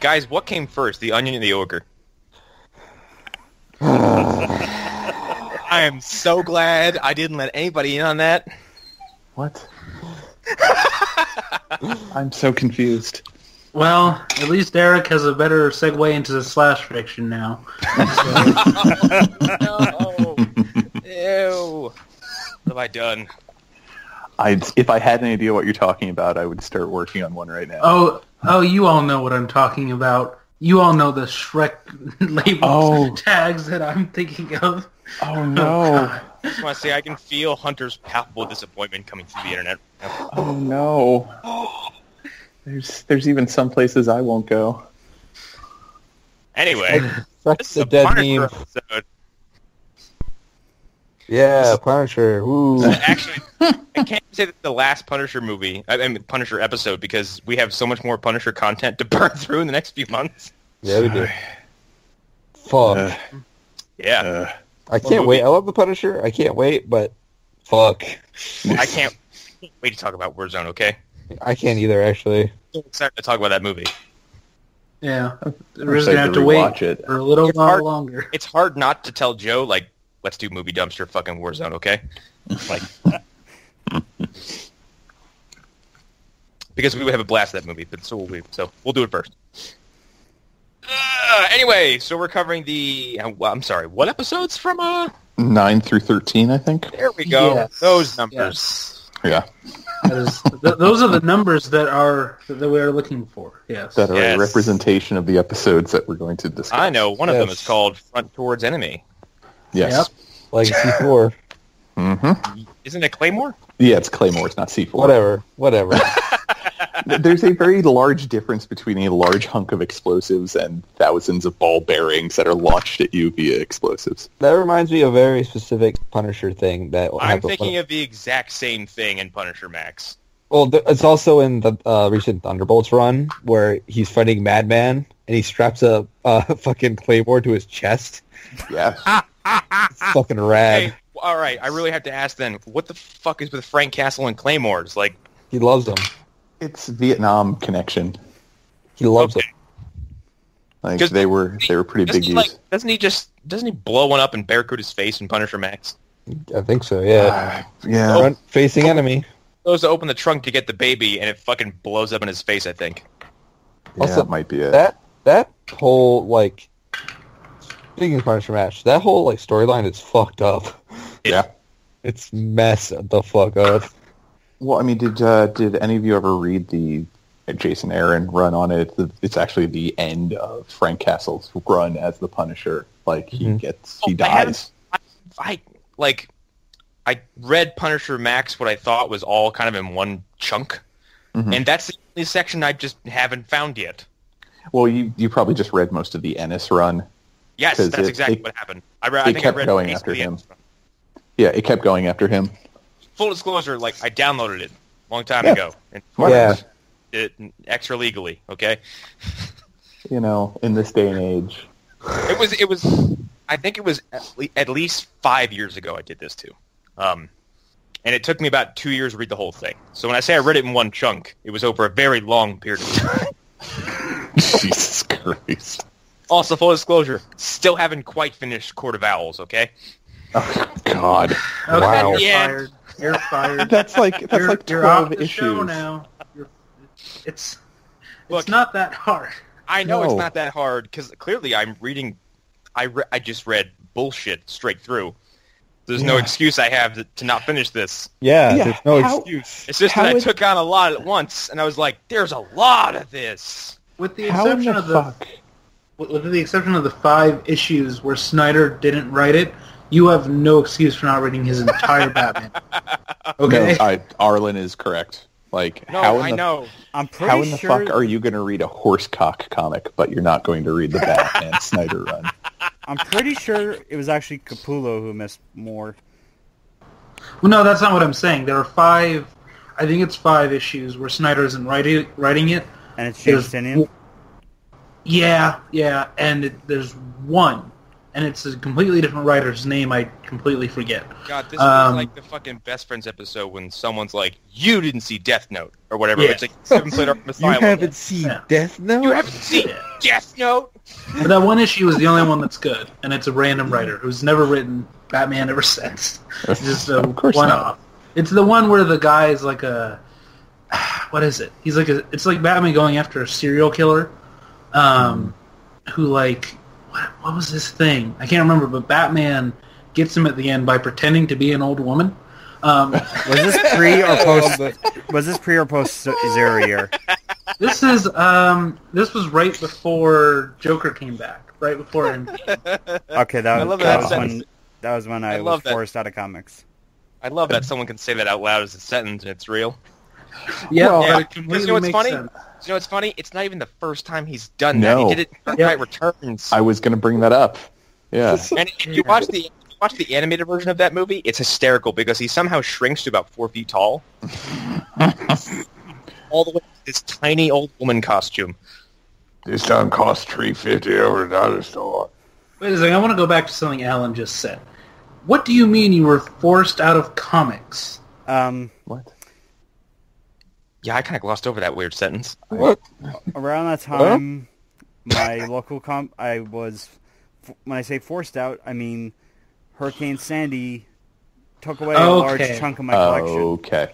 Guys, what came first, the onion or the ogre? I am so glad I didn't let anybody in on that. What? I'm so confused. Well, at least Eric has a better segue into the slash fiction now. No. Ew. What have I done? If I had any idea what you're talking about, I would start working on one right now. Oh, you all know what I'm talking about. You all know the Shrek labels, tags that I'm thinking of. Oh, no. I just want to say I can feel Hunter's palpable disappointment coming through the internet. Oh, no. There's even some places I won't go. Anyway, That's a dead meme. Episode. Yeah, Punisher. Ooh. Actually, I can't say that the last Punisher movie, I mean Punisher episode, because we have so much more Punisher content to burn through in the next few months. Yeah, we do. Fuck. Yeah. I can't wait. I love the Punisher. I can't wait, but fuck. I can't wait to talk about Warzone, okay? I can't either, actually. I'm excited to talk about that movie. Yeah. We're just going to have to wait for a little longer. It's hard not to tell Joe, like, let's do Movie Dumpster fucking Warzone, okay? Like, because we would have a blast at that movie, but so will we. So we'll do it first. Anyway, so we're covering the... I'm sorry, what episodes from... 9 through 13, I think. There we go. Yes. Those numbers. Yes. Yeah. Those are the numbers that we are looking for. Yes. That are a representation of the episodes that we're going to discuss. I know. One of them is called Front Towards Enemy. Yes. Yep. Like C4. Mm-hmm. Isn't it Claymore? Yeah, it's Claymore. It's not C4. Whatever. There's a very large difference between a large hunk of explosives and thousands of ball bearings that are launched at you via explosives. That reminds me of a very specific Punisher thing. I'm thinking of the exact same thing in Punisher Max. Well, it's also in the recent Thunderbolts run where he's fighting Madman and he straps a fucking claymore to his chest. Yeah. It's fucking rad. Hey, all right, I really have to ask then, what the fuck is with Frank Castle and claymores? Like, He loves them. It's Vietnam connection. He loves them. Like they were pretty big use. Like, doesn't he blow one up and barracuda his face in Punisher Max? I think so, yeah. Yeah. Front facing enemy. Goes to open the trunk to get the baby, and it fucking blows up in his face, I think. Also, that might be it. That whole, like, speaking of Punisher Match, that whole, like, storyline is fucked up. Yeah. It's messed the fuck up. Well, I mean, did any of you ever read the Jason Aaron run on it? It's actually the end of Frank Castle's run as the Punisher. Like, he dies. I read Punisher Max, what I thought was all kind of in one chunk, and that's the only section I just haven't found yet. Well, you probably just read most of the Ennis run. Yes, that's exactly what happened. I think I read going after him. Yeah, it kept going after him. Full disclosure, like, I downloaded it a long time ago. And it extra legally, okay? You know, in this day and age. It was. I think it was at least 5 years ago I did this too. And it took me about 2 years to read the whole thing. So when I say I read it in one chunk, it was over a very long period of time. Jesus Christ. Also, full disclosure, still haven't quite finished Court of Owls, okay? Oh, God. Okay, Wow. You're fired. That's like You're 12 off the issues. show now. It's Look, not that hard. I know it's No. not that hard, because clearly I'm reading... I just read bullshit straight through. There's no excuse I have to not finish this. Yeah, Yeah, there's no how- excuse. It's just that I took on a lot at once, and I was like, there's a lot of this. With the How in exception the of fuck? with the exception of the 5 issues where Snyder didn't write it, you have no excuse for not reading his entire Batman. Okay. No, Arlen is correct. Like, No, how I in the, know. I'm pretty how in the sure. fuck are you going to read a horsecock comic, but you're not going to read the Batman Snyder run? I'm pretty sure it was actually Capullo who missed more. Well, no, that's not what I'm saying. There are 5. I think it's 5 issues where Snyder isn't writing it. And it's James Tynion? Yeah, and there's one and it's a completely different writer's name I completely forget. God, this is like the fucking Best Friends episode when someone's like, "You didn't see Death Note" or whatever. Yeah. It's like Seven-Plate Arkham You Asylum. haven't seen Death Note? You haven't seen Death Note? But that one issue is the only one that's good, and it's a random writer who's never written Batman ever since. It's just a Of course one-off. It's the one where the guy's like a... What is it? He's like it's like Batman going after a serial killer, who like... What was this thing? I can't remember, but Batman gets him at the end by pretending to be an old woman. Was this pre or post? Was this pre or post Zero Year? This was right before Joker came back. Right before him. Okay, that love was that sentence. when I was love that. forced out of comics. I love that someone can say that out loud as a sentence and it's real. Yeah, Well, but Yeah, it completely because you know what's makes funny? sense. You know what's funny? It's not even the first time he's done that. No. He did it in Dark Yeah. Knight Returns. I was going to bring that up. Yeah. And if you watch the animated version of that movie, it's hysterical because he somehow shrinks to about 4 feet tall. All the way to this tiny old woman costume. This done cost $3.50 over at the other store. Wait a second, I want to go back to something Alan just said. What do you mean you were forced out of comics? What? Yeah, I kind of glossed over that weird sentence. What? Around that time, my local I was, when I say forced out, I mean Hurricane Sandy took away a large chunk of my collection. Okay.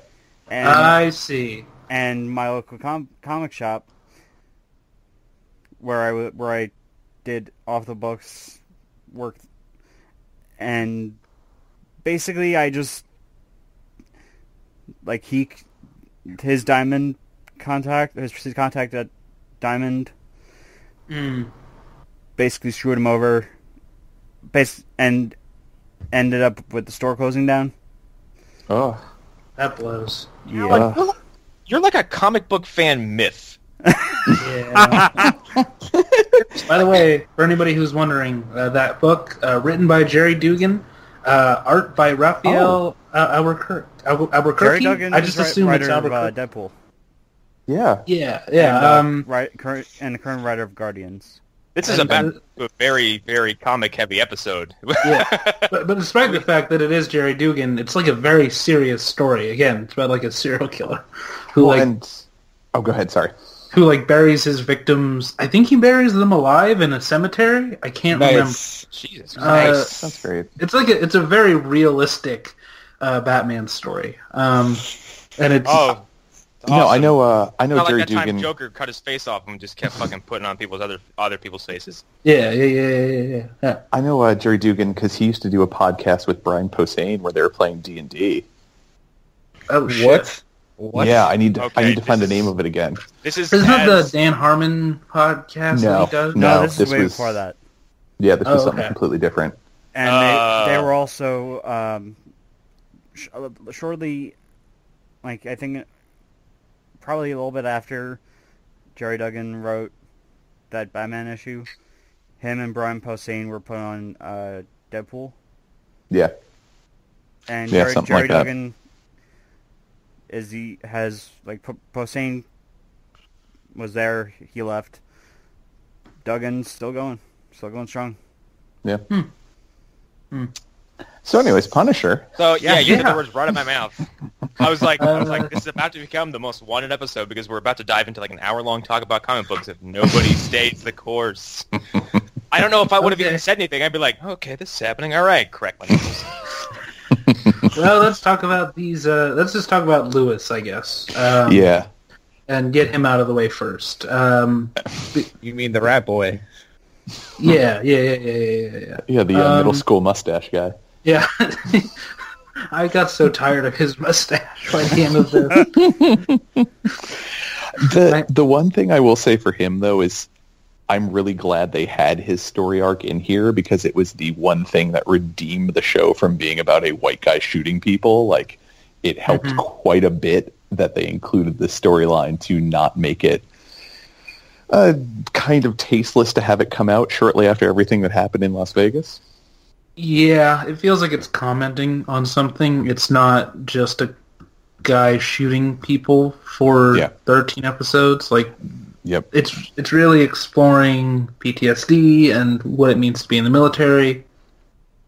And, I see. and my local comic shop, where I did off the books work, and basically I just like his Diamond contact, his contact at Diamond, basically screwed him over, and ended up with the store closing down. Oh. That blows. Yeah. You're like a comic book fan myth. Yeah. By the way, for anybody who's wondering, that book, written by Jerry Dugan, art by Raphael Albuquerque. Jerry Duggan I just is assume it's writer of Albuquerque. Deadpool. Yeah. Yeah. And, the current writer of Guardians. This is And, a very, very comic-heavy episode. Yeah, but despite the fact that it is Jerry Dugan, it's like a very serious story. Again, it's about like a serial killer who go ahead. Sorry. who like buries his victims. I think he buries them alive in a cemetery. I can't remember. Jesus Christ. That's great. It's like it's a very realistic Batman story. And it's Oh, No, I know. I know not Jerry like that time Dugan. Joker cut his face off and just kept fucking putting on people's other people's faces. yeah. I know Jerry Dugan because he used to do a podcast with Brian Posehn where they were playing D&D. Oh shit. What? Yeah, I need to Okay, find the this name is- of it again. This is Isn't that as- the Dan Harmon podcast No, that he does? no. This is this way was- before that. Yeah, this was Oh, something okay. completely different. And they were also shortly, like I think, probably a little bit after Jerry Duggan wrote that Batman issue. Him and Brian Posehn were put on Deadpool, Yeah. and Yeah, Jerry something like that. Duggan Posehn was there. He left. Duggan's still going strong. Yeah. So, anyways, Punisher. So yeah, you took Yeah. the words right out of my mouth. I was like, this is about to become the most wanted episode because we're about to dive into like an hour-long talk about comic books if nobody stays the course. I don't know if I would have even said anything. I'd be like, okay, this is happening. All right, correct my nose. Well, let's talk about these. Let's just talk about Lewis, I guess. Yeah. And get him out of the way first. You mean the Rat Boy? Yeah. Yeah, the middle school mustache guy. Yeah. I got so tired of his mustache by the end of this. The one thing I will say for him, though, is I'm really glad they had his story arc in here because it was the one thing that redeemed the show from being about a white guy shooting people. Like, it helped quite a bit that they included the storyline to not make it kind of tasteless to have it come out shortly after everything that happened in Las Vegas. Yeah, it feels like it's commenting on something. It's not just a guy shooting people for 13 episodes. Like, Yep. It's really exploring PTSD and what it means to be in the military.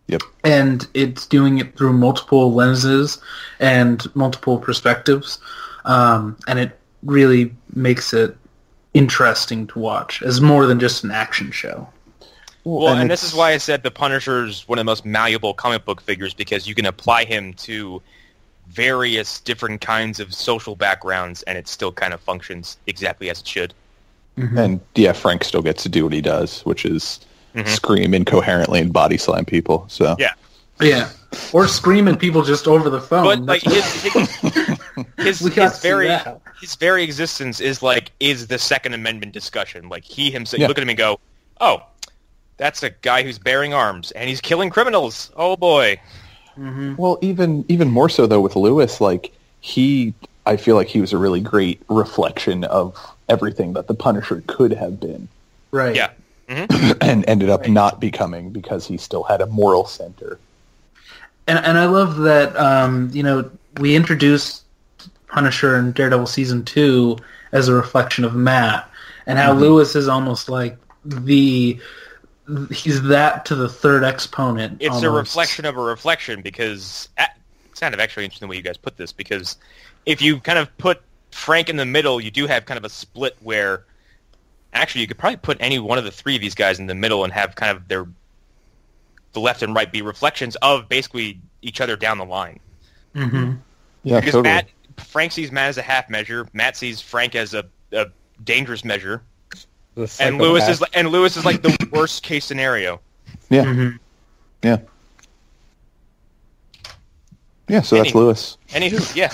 Yep. And it's doing it through multiple lenses and multiple perspectives. And it really makes it interesting to watch as more than just an action show. Well, and this is why I said the Punisher's one of the most malleable comic book figures, because you can apply him to various different kinds of social backgrounds, and it still kind of functions exactly as it should. Mm-hmm. And yeah, Frank still gets to do what he does, which is scream incoherently and body slam people. So yeah, or scream at people just over the phone. But like his very existence is the Second Amendment discussion. Like he himself, you look at him and go, "Oh, that's a guy who's bearing arms and he's killing criminals. Oh boy." Mm-hmm. Well, even more so though with Lewis, like I feel like he was a really great reflection of everything that the Punisher could have been. Right. Yeah. And ended up not becoming because he still had a moral center. And I love that, we introduced Punisher in Daredevil Season 2 as a reflection of Matt, and how Lewis is almost like he's that to the third exponent. It's almost. a reflection of a reflection, because it's kind of actually interesting the way you guys put this, because if you kind of put Frank in the middle, you do have kind of a split where actually you could probably put any one of the three of these guys in the middle and have kind of the left and right be reflections of basically each other down the line. Mm-hmm. Yeah, because totally. Frank sees Matt as a half measure, Matt sees Frank as a dangerous measure, and Lewis is like the worst case scenario. Yeah. Mm-hmm. Yeah. Yeah, so that's Lewis. Anywho, yeah.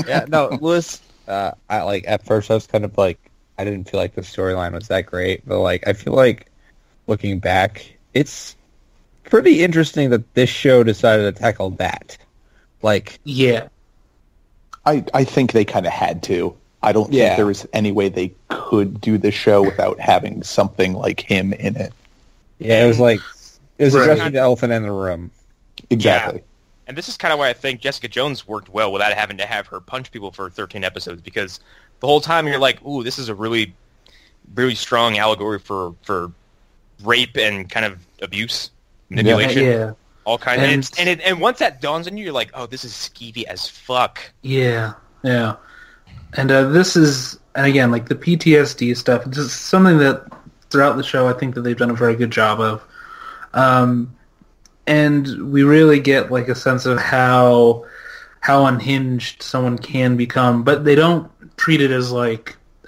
Yeah, no, Lewis, I at first I was kind of like, I didn't feel like the storyline was that great, but I feel like looking back, it's pretty interesting that this show decided to tackle that. Yeah. I think they kind of had to. I don't think there was any way they could do this show without having something like him in it. Yeah, it was Right. addressing the elephant in the room. Exactly. Yeah. And this is kind of why I think Jessica Jones worked well without having to have her punch people for 13 episodes, because the whole time you're like, ooh, this is a really, really strong allegory for rape and kind of abuse, manipulation, Yeah. all kinds. And once that dawns on you, you're like, oh, this is skeevy as fuck. Yeah. Yeah. And this is, and again, the PTSD stuff, it's just something that throughout the show I think that they've done a very good job of. And we really get a sense of how unhinged someone can become, but they don't treat it as an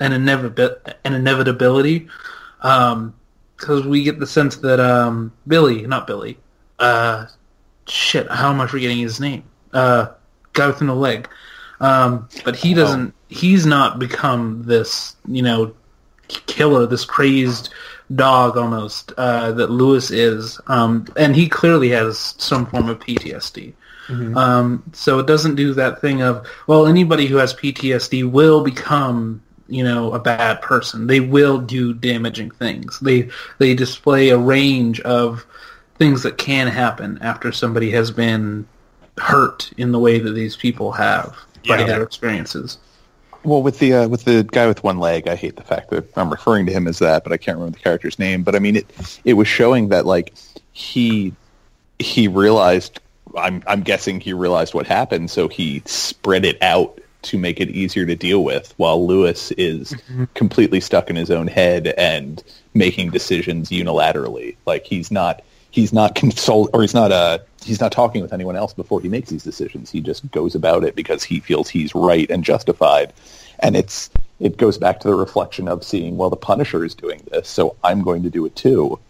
inevitability, because we get the sense that how am I forgetting his name? Guy within the leg. But he doesn't. He's not become this, killer, this crazed dog almost that Lewis is, and he clearly has some form of PTSD. Mm-hmm. So it doesn't do that thing of, well, anybody who has PTSD will become, a bad person. They will do damaging things. They display a range of things that can happen after somebody has been hurt in the way that these people have by their experiences. Well, with the guy with one leg, I hate the fact that I'm referring to him as that, but I can't remember the character's name. But I mean, it was showing that he realized. I'm guessing he realized what happened, so he spread it out to make it easier to deal with. While Lewis is completely stuck in his own head and making decisions unilaterally. He's not talking with anyone else before he makes these decisions. He just goes about it because he feels he's right and justified. And it goes back to the reflection of seeing, well, the Punisher is doing this, so I'm going to do it too.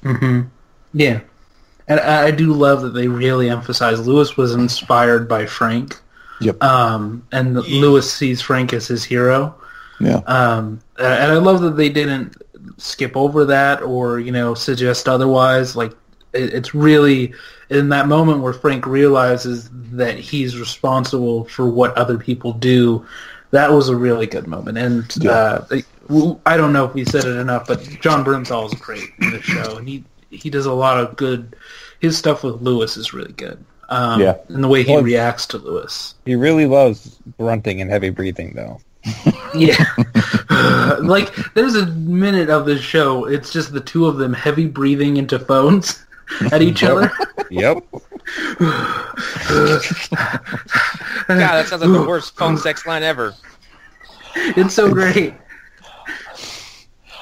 Mm-hmm. Yeah. And I do love that they really emphasize Lewis was inspired by Frank. Yep. And Lewis sees Frank as his hero. Yeah. And I love that they didn't skip over that or, suggest otherwise. It's really in that moment where Frank realizes that he's responsible for what other people do. That was a really good moment. And I don't know if we said it enough, but John Bernthal is great in the show. And he does a lot of good. His stuff with Lewis is really good. And the way he reacts to Lewis. He really loves grunting and heavy breathing, though. Yeah. Like, there's a minute of the show, it's just the two of them heavy breathing into phones at each other. Yep. God, that sounds like the worst phone sex line ever. It's so great.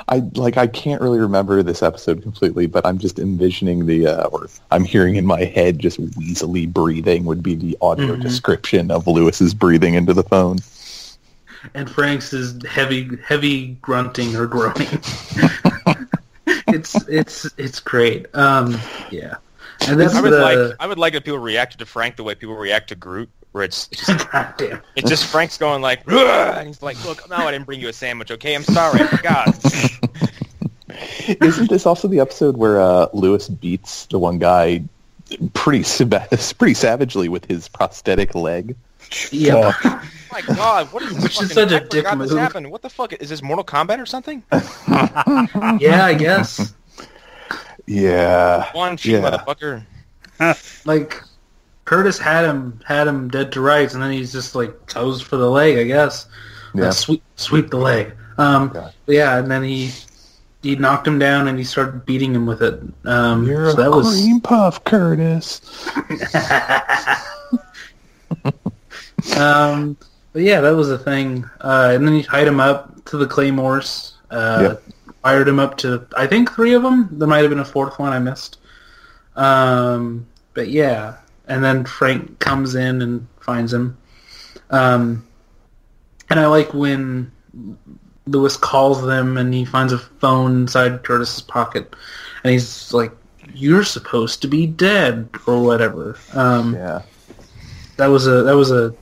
I can't really remember this episode completely, but I'm just envisioning or I'm hearing in my head just wheezily breathing would be the audio description of Lewis's breathing into the phone. And Frank's is heavy grunting or groaning. It's great. Yeah. And that's I would like if people reacted to Frank the way people react to Groot, where it's just Frank's going like, "Rah!" And he's like, look, no, I didn't bring you a sandwich, okay? I'm sorry, I forgot. Isn't this also the episode where Lewis beats the one guy pretty savagely with his prosthetic leg? Yeah. Oh my God, what is this? Which is such a dick move. This happened. What the fuck? Is this Mortal Kombat or something? Yeah, I guess. Yeah. One cheat, motherfucker. Like, Curtis had him dead to rights, and then he's just like toes for the leg, I guess. Yeah. Sweep the leg. Yeah, and then he knocked him down, and he started beating him with it. You're so a cream puff, Curtis. But yeah, that was a thing. And then he tied him up to the claymores. Fired him up to, I think, 3 of them. There might have been a 4th one I missed. But yeah, and then Frank comes in and finds him. And I like when Lewis calls them and he finds a phone inside Curtis's pocket, and he's like, "You're supposed to be dead," or whatever. Yeah. That was a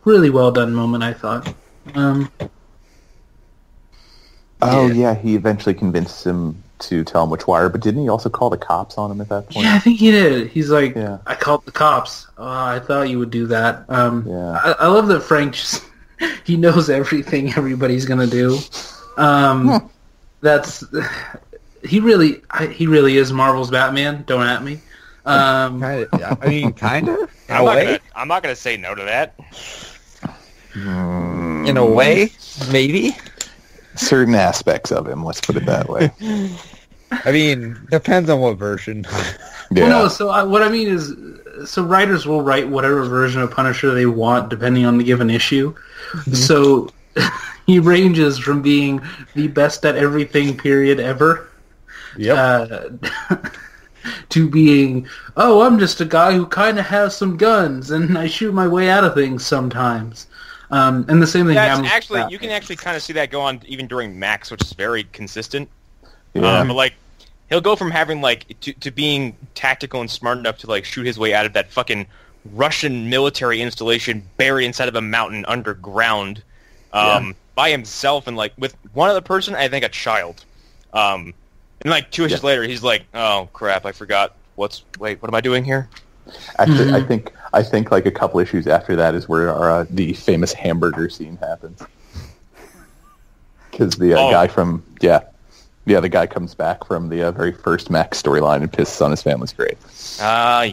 really well done moment, I thought. Yeah, he eventually convinced him to tell him which wire, but didn't he also call the cops on him at that point? Yeah, I think he did. He's like, Yeah. I called the cops. Oh, I thought you would do that. Yeah. I love that Frank just, he knows everything everybody's going to do. He really is Marvel's Batman. Don't at me. Kind of. I'm not gonna say no to that. In a way, maybe. Certain aspects of him, let's put it that way. I mean, depends on what version. Yeah. Well, no, so what I mean is, so writers will write whatever version of Punisher they want depending on the given issue. So he ranges from being the best at everything period ever, to being, oh, I'm just a guy who kind of has some guns and I shoot my way out of things sometimes. And the same thing happens. Actually, you can actually kind of see that go on even during Max, which is very consistent. Yeah. But like, he'll go from having like to being tactical and smart enough to like shoot his way out of that fucking Russian military installation buried inside of a mountain underground, by himself, and like with one other person, I think a child. And like 2 issues later, he's like, "Oh crap, I forgot. What am I doing here?" Actually, I think like a couple issues after that is where the famous hamburger scene happens. Because the guy from the guy comes back from the very first Max storyline and pisses on his family's grave.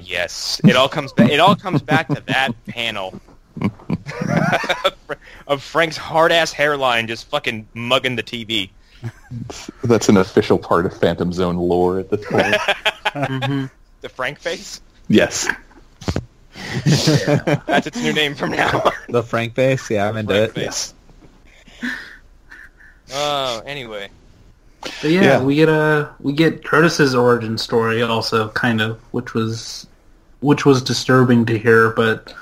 Yes, it all comes back. It all comes back to that panel of Frank's hard ass hairline just fucking mugging the TV. That's an official part of Phantom Zone lore at this point. The Frank face? Yes. That's its new name from now on. The Frank face? Yeah, I'm into it. Yes. Oh, anyway. But yeah, we get Curtis's origin story also, kind of, which was disturbing to hear, but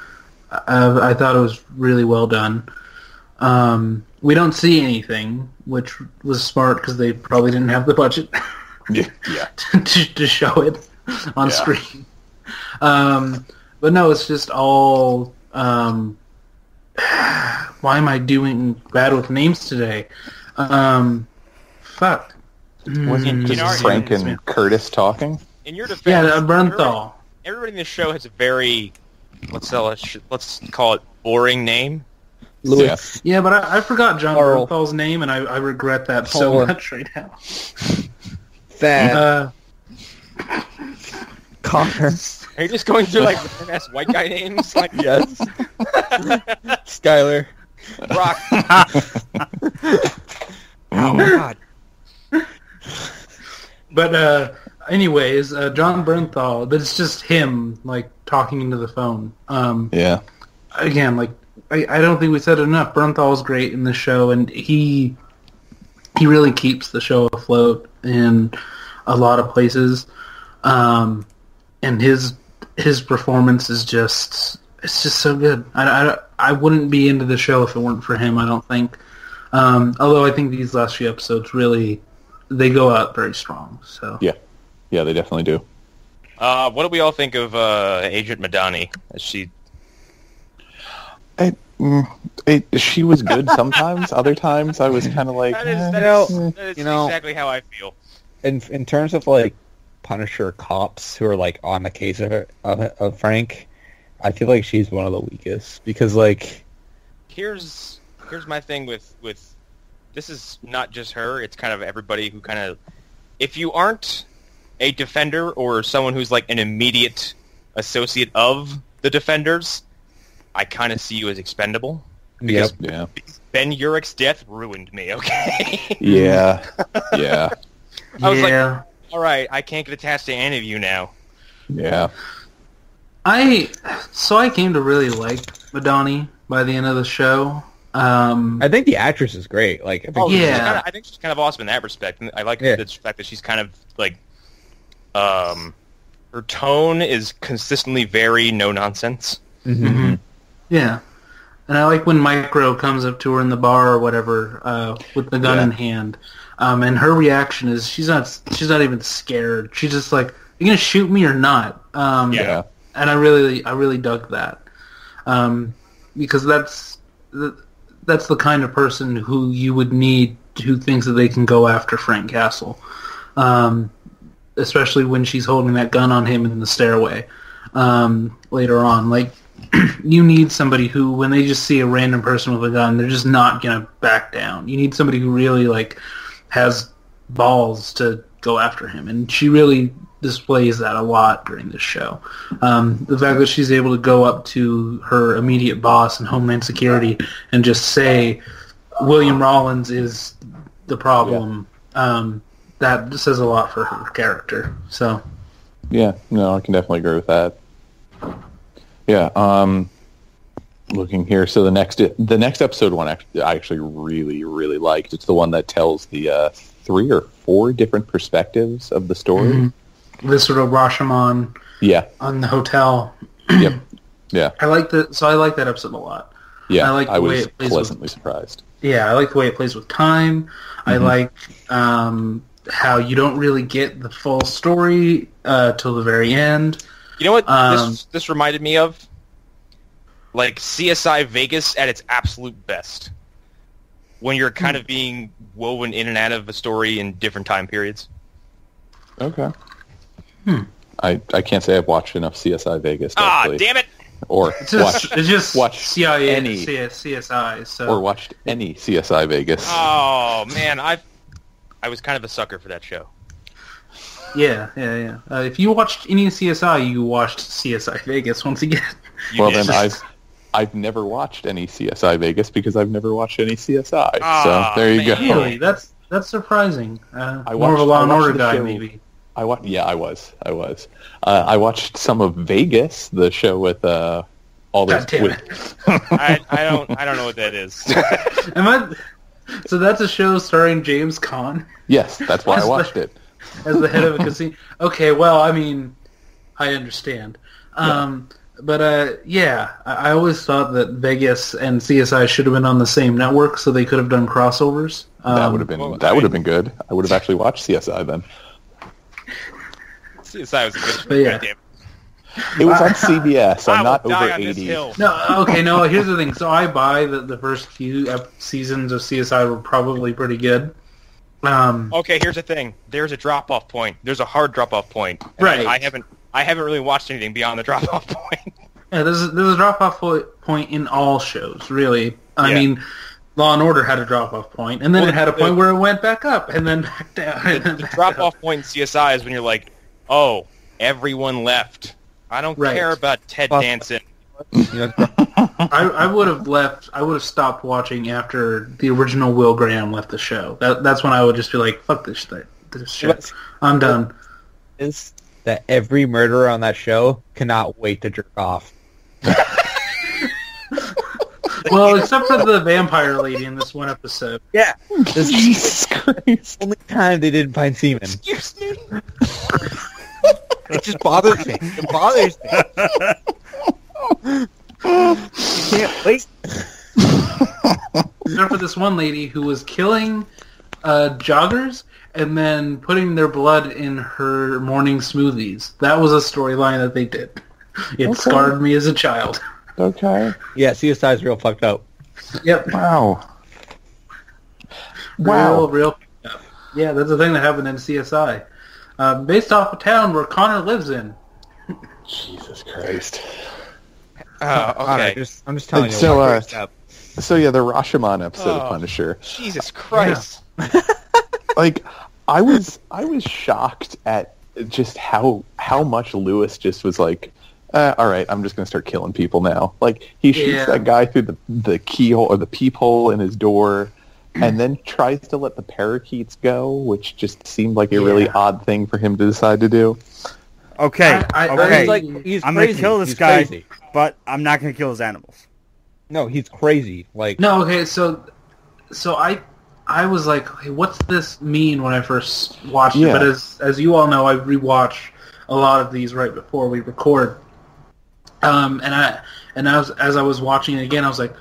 I thought it was really well done. We don't see anything, which was smart because they probably didn't have the budget to show it on screen. But no, it's just all... why am I doing bad with names today? Fuck. Wasn't just Frank and Curtis talking? In your defense... Yeah, Bernthal. Everybody in this show has a very, let's call it, boring name. Lewis. Yeah, but I forgot John Carl. Bernthal's name, and I regret that so much right now. Thad. Connor. Are you just going through like ass white guy names? Like Yes. Skyler. Brock. Oh my god. But anyways, John Bernthal, but it's just him like talking into the phone. Yeah. Again, like I don't think we said it enough. Bernthal's great in the show, and he really keeps the show afloat in a lot of places. And his performance is just so good. I wouldn't be into the show if it weren't for him, I don't think. Although I think these last few episodes really, they go out very strong. So Yeah, they definitely do. What do we all think of Agent Madani? She was good sometimes. Other times, I was kind of like, That is exactly how I feel. In terms of like Punisher cops who are like on the case of Frank, I feel like she's one of the weakest because like Here's my thing with this is not just her, it's kind of everybody who kind of, if you aren't a defender or someone who's like an immediate associate of the defenders, I kind of see you as expendable. Because Ben Urich's death ruined me, okay? Yeah. I was like, all right, I can't get attached to any of you now. Yeah. I came to really like Madani by the end of the show. I think the actress is great. Like, I think she's kind of awesome in that respect. I like the fact that she's kind of like, her tone is consistently very no nonsense. Mm-hmm. Yeah, and I like when Micro comes up to her in the bar or whatever with the gun in hand, and her reaction is she's not even scared. She's just like, "You gonna shoot me or not?" And I really dug that because that's the kind of person who you would need, who thinks that they can go after Frank Castle, especially when she's holding that gun on him in the stairway later on. Like, you need somebody who, when they just see a random person with a gun, they're just not gonna back down. You need somebody who really like has balls to go after him, and she really displays that a lot during this show. The fact that she's able to go up to her immediate boss in Homeland Security and just say, William Rollins is the problem, that says a lot for her character. So, yeah, no, I can definitely agree with that. Yeah, looking here, so the next episode one I actually really, really liked. It's the one that tells the 3 or 4 different perspectives of the story. Mm-hmm. This sort of Rashomon on the hotel. Yep. Yeah. I like that episode a lot. Yeah, I was pleasantly surprised. Yeah, I like the way it plays with time. Mm-hmm. I like how you don't really get the full story till the very end. You know what this reminded me of? Like CSI Vegas at its absolute best. When you're kind of being woven in and out of a story in different time periods. Okay. I can't say I've watched enough CSI Vegas to damn it! Or it's just watch CIA any CSI. So. Or watched any CSI Vegas. Oh man, I was kind of a sucker for that show. Yeah. If you watched any CSI, you watched CSI Vegas once again. Then I've never watched any CSI Vegas because I've never watched any CSI. So there you go. Really, that's surprising. More of a Law and Order guy, show. maybe. I was. I watched some of Vegas, the show with all those. God damn it. I don't know what that is. So that's a show starring James Caan? Yes, that's why I watched it. As the head of a casino. Okay, well, I mean, I understand. But I always thought that Vegas and CSI should have been on the same network, so they could have done crossovers. That would have been good. I would have actually watched CSI then. CSI was a good show. Yeah. It was on CBS. I'm not over 80. No. Here's the thing. So I buy that the first few seasons of CSI were probably pretty good. Okay, here's the thing. There's a drop-off point. There's a hard drop-off point. Right. I haven't really watched anything beyond the drop-off point. Yeah, there's a drop-off point in all shows, really. I mean, Law and Order had a drop-off point, and then it had a point where it went back up, and then back down. The drop-off point in CSI is when you're like, oh, everyone left. I don't care about Ted Danson I would have left. I would have stopped watching after the original Will Graham left the show. That's when I would just be like, "Fuck this shit. I'm done." Is that every murderer on that show cannot wait to jerk off? Well, except for the vampire lady in this one episode. Yeah. Jesus Christ. Only time they didn't find semen. Excuse me. It just bothers me. It bothers me. You can't wait. Except for this one lady who was killing joggers and then putting their blood in her morning smoothies. That was a storyline that they did. It scarred me as a child. Okay. Yeah, CSI is real fucked up. Yep. Wow. Real. Yeah, that's the thing that happened in CSI. Based off a town where Connor lives in. Jesus Christ. Okay. I'm just telling you. So, so yeah, the Rashomon episode of Punisher. Jesus Christ. Yeah. Like, I was shocked at just how much Lewis just was like, all right, I'm just going to start killing people now. Like, he shoots that guy through the keyhole or the peephole in his door, and then tries to let the parakeets go, which just seemed like a really odd thing for him to decide to do. Okay, He's I'm crazy. gonna kill this guy, but I'm not gonna kill his animals. No, he's crazy. Like, no, okay, so I was like, okay, what's this mean when I first watched it? But as you all know, I rewatch a lot of these right before we record. As I was watching it again, I was like,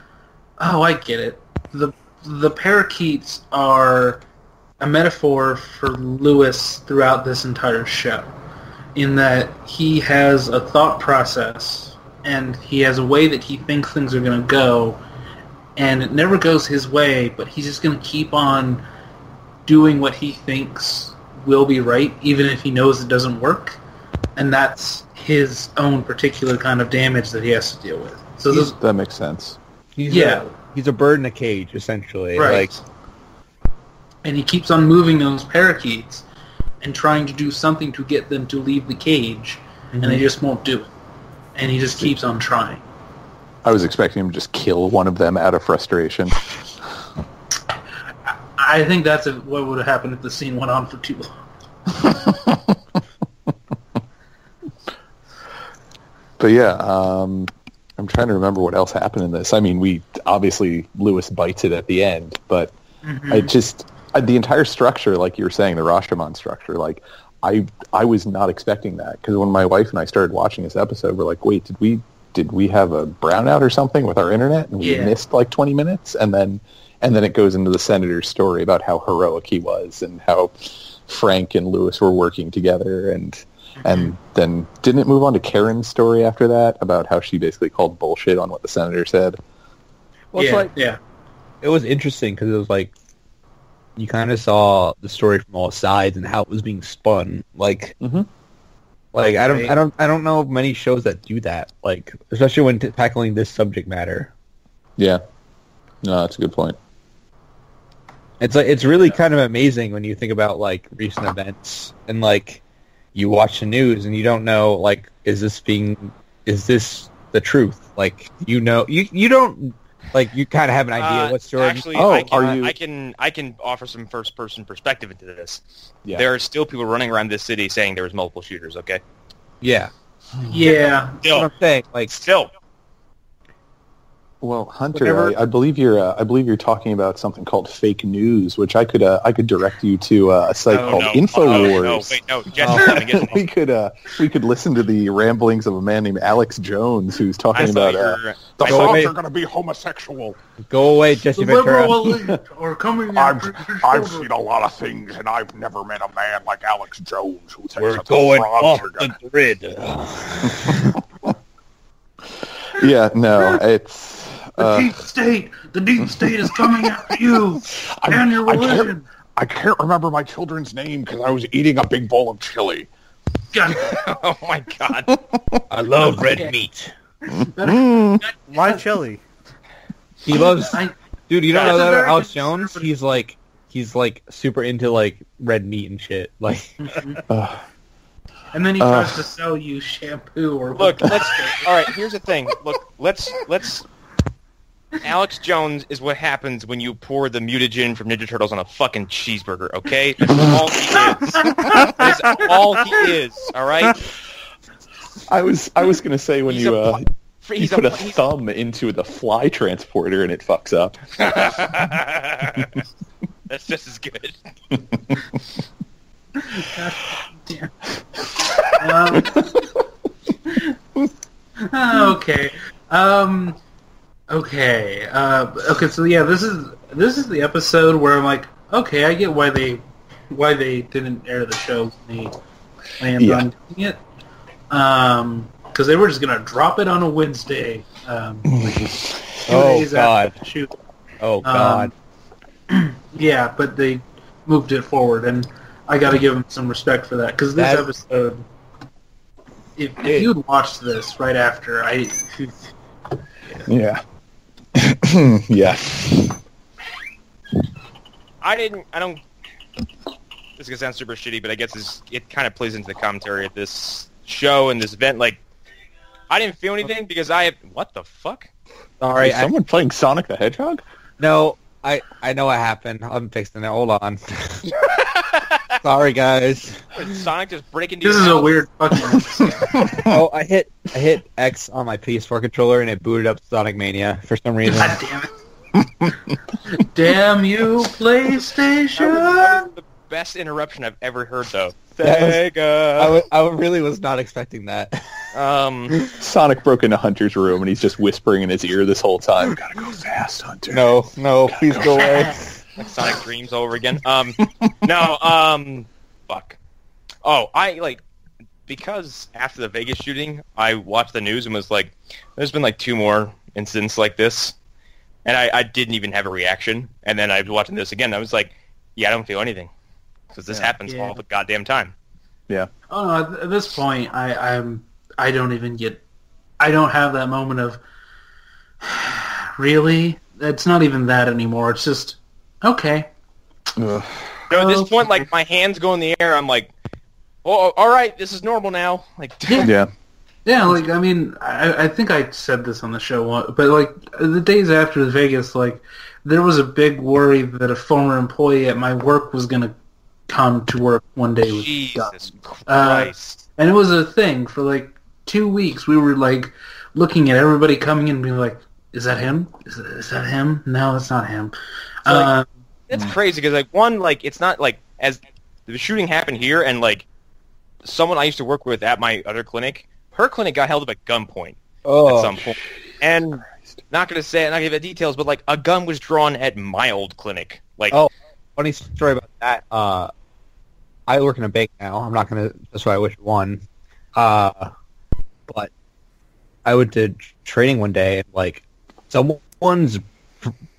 oh, I get it. The parakeets are a metaphor for Lewis throughout this entire show, in that he has a thought process and he has a way that he thinks things are going to go, and it never goes his way, but he's just going to keep on doing what he thinks will be right, even if he knows it doesn't work. And that's his own particular kind of damage that he has to deal with. So that makes sense. he's a bird in a cage, essentially. Right. And he keeps on moving those parakeets and trying to do something to get them to leave the cage, and they just won't do it. And he just keeps on trying. I was expecting him to just kill one of them out of frustration. I think that's what would have happened if the scene went on for too long. But yeah, I'm trying to remember what else happened in this. I mean, obviously Lewis bites it at the end, but the entire structure, like you were saying, the Rashomon structure, like I was not expecting that, because when my wife and I started watching this episode, we're like, wait, did we have a brownout or something with our internet, and we missed like 20 minutes, and then it goes into the senator's story about how heroic he was and how Frank and Lewis were working together, and then didn't it move on to Karen's story after that about how she basically called bullshit on what the senator said? Well, it was interesting because it was like you kind of saw the story from all sides and how it was being spun. Like, like I don't know of many shows that do that. Like, especially when tackling this subject matter. Yeah, no, that's a good point. It's really kind of amazing when you think about like recent events and like you watch the news and you don't know, like, is this the truth? Like, you don't, like, you kind of have an idea what story. Actually, I can offer some first person perspective into this. Yeah. There are still people running around this city saying there was multiple shooters. Okay. Yeah. Yeah. Still, that's what I'm saying. Like, still. Well, Hunter, I believe you're talking about something called fake news, which I could direct you to a site called InfoWars. No, Jesse, we could listen to the ramblings of a man named Alex Jones, who's talking about the Frogs are going to be homosexual. Go away, Jesse Ventura. I've seen a lot of things, and I've never met a man like Alex Jones who thinks We're that going the Frogs off are going the grid. Yeah, no, it's. The deep state is coming after you and your religion. I can't remember my children's name because I was eating a big bowl of chili. Oh my god! I love red meat. Why chili? He loves. Dude, you don't know that about Alex Jones? He's like super into like red meat and shit. Like, and then he tries to sell you shampoo or Look, all right, here's the thing. Look, let's Alex Jones is what happens when you pour the mutagen from Ninja Turtles on a fucking cheeseburger, okay? That's all he is. That's all he is, all right? I was going to say when He's you put a thumb into the fly transporter and it fucks up. That's just as good. Damn. Okay. Okay. Okay. So yeah, this is the episode where I'm like, okay, I get why they didn't air the show when they planned on doing it. Because they were just gonna drop it on a Wednesday. Oh God! Shoot. Oh God! Yeah, but they moved it forward, and I got to give them some respect for that. Because this episode, if you'd watched this right after, yeah. Yeah. I don't. This could sound super shitty, but I guess it kind of plays into the commentary of this show and this event. Like, I didn't feel anything because what the fuck? Sorry, Is someone playing Sonic the Hedgehog? No, I know what happened. I'm fixing it. Hold on. Sorry, guys. Is Sonic just breaking into This is a weird fucking episode. Oh, I hit X on my PS4 controller and it booted up Sonic Mania for some reason. God damn it. Damn you, PlayStation! That was the best interruption I've ever heard, though. Sega! I really was not expecting that. Sonic broke into Hunter's room and he's just whispering in his ear this whole time. Gotta go fast, Hunter. No, please go away. Like Sonic Dreams all over again. Fuck. Oh, because after the Vegas shooting, I watched the news and was like, there's been like 2 more incidents like this. And I didn't even have a reaction. And then I was watching this again. I was like, yeah, I don't feel anything. Because this happens all the goddamn time. Yeah. Oh, no, at this point, I don't have that moment of, really? It's not even that anymore. It's just, okay. Ugh. No, at this point, like, my hands go in the air. I'm like, oh, all right, this is normal now. Like, Yeah. Yeah, like, I mean, I think I said this on the show once, but, like, the days after Vegas, like, there was a big worry that a former employee at my work was going to come to work one day with Jesus guns. Christ. And it was a thing for, like, 2 weeks. We were, like, looking at everybody coming in and being like, is that him? Is that him? No, it's not him. So, like, that's crazy, because, like, one, like, it's not, like, as the shooting happened here, and, like, someone I used to work with at my other clinic, her clinic got held up at gunpoint at some point. And not going to say it, not going to give it details, but, like, a gun was drawn at my old clinic. Like, Funny story about that. I work in a bank now. I'm not going to, that's why I wish one. But I went to training one day, and, like, someone's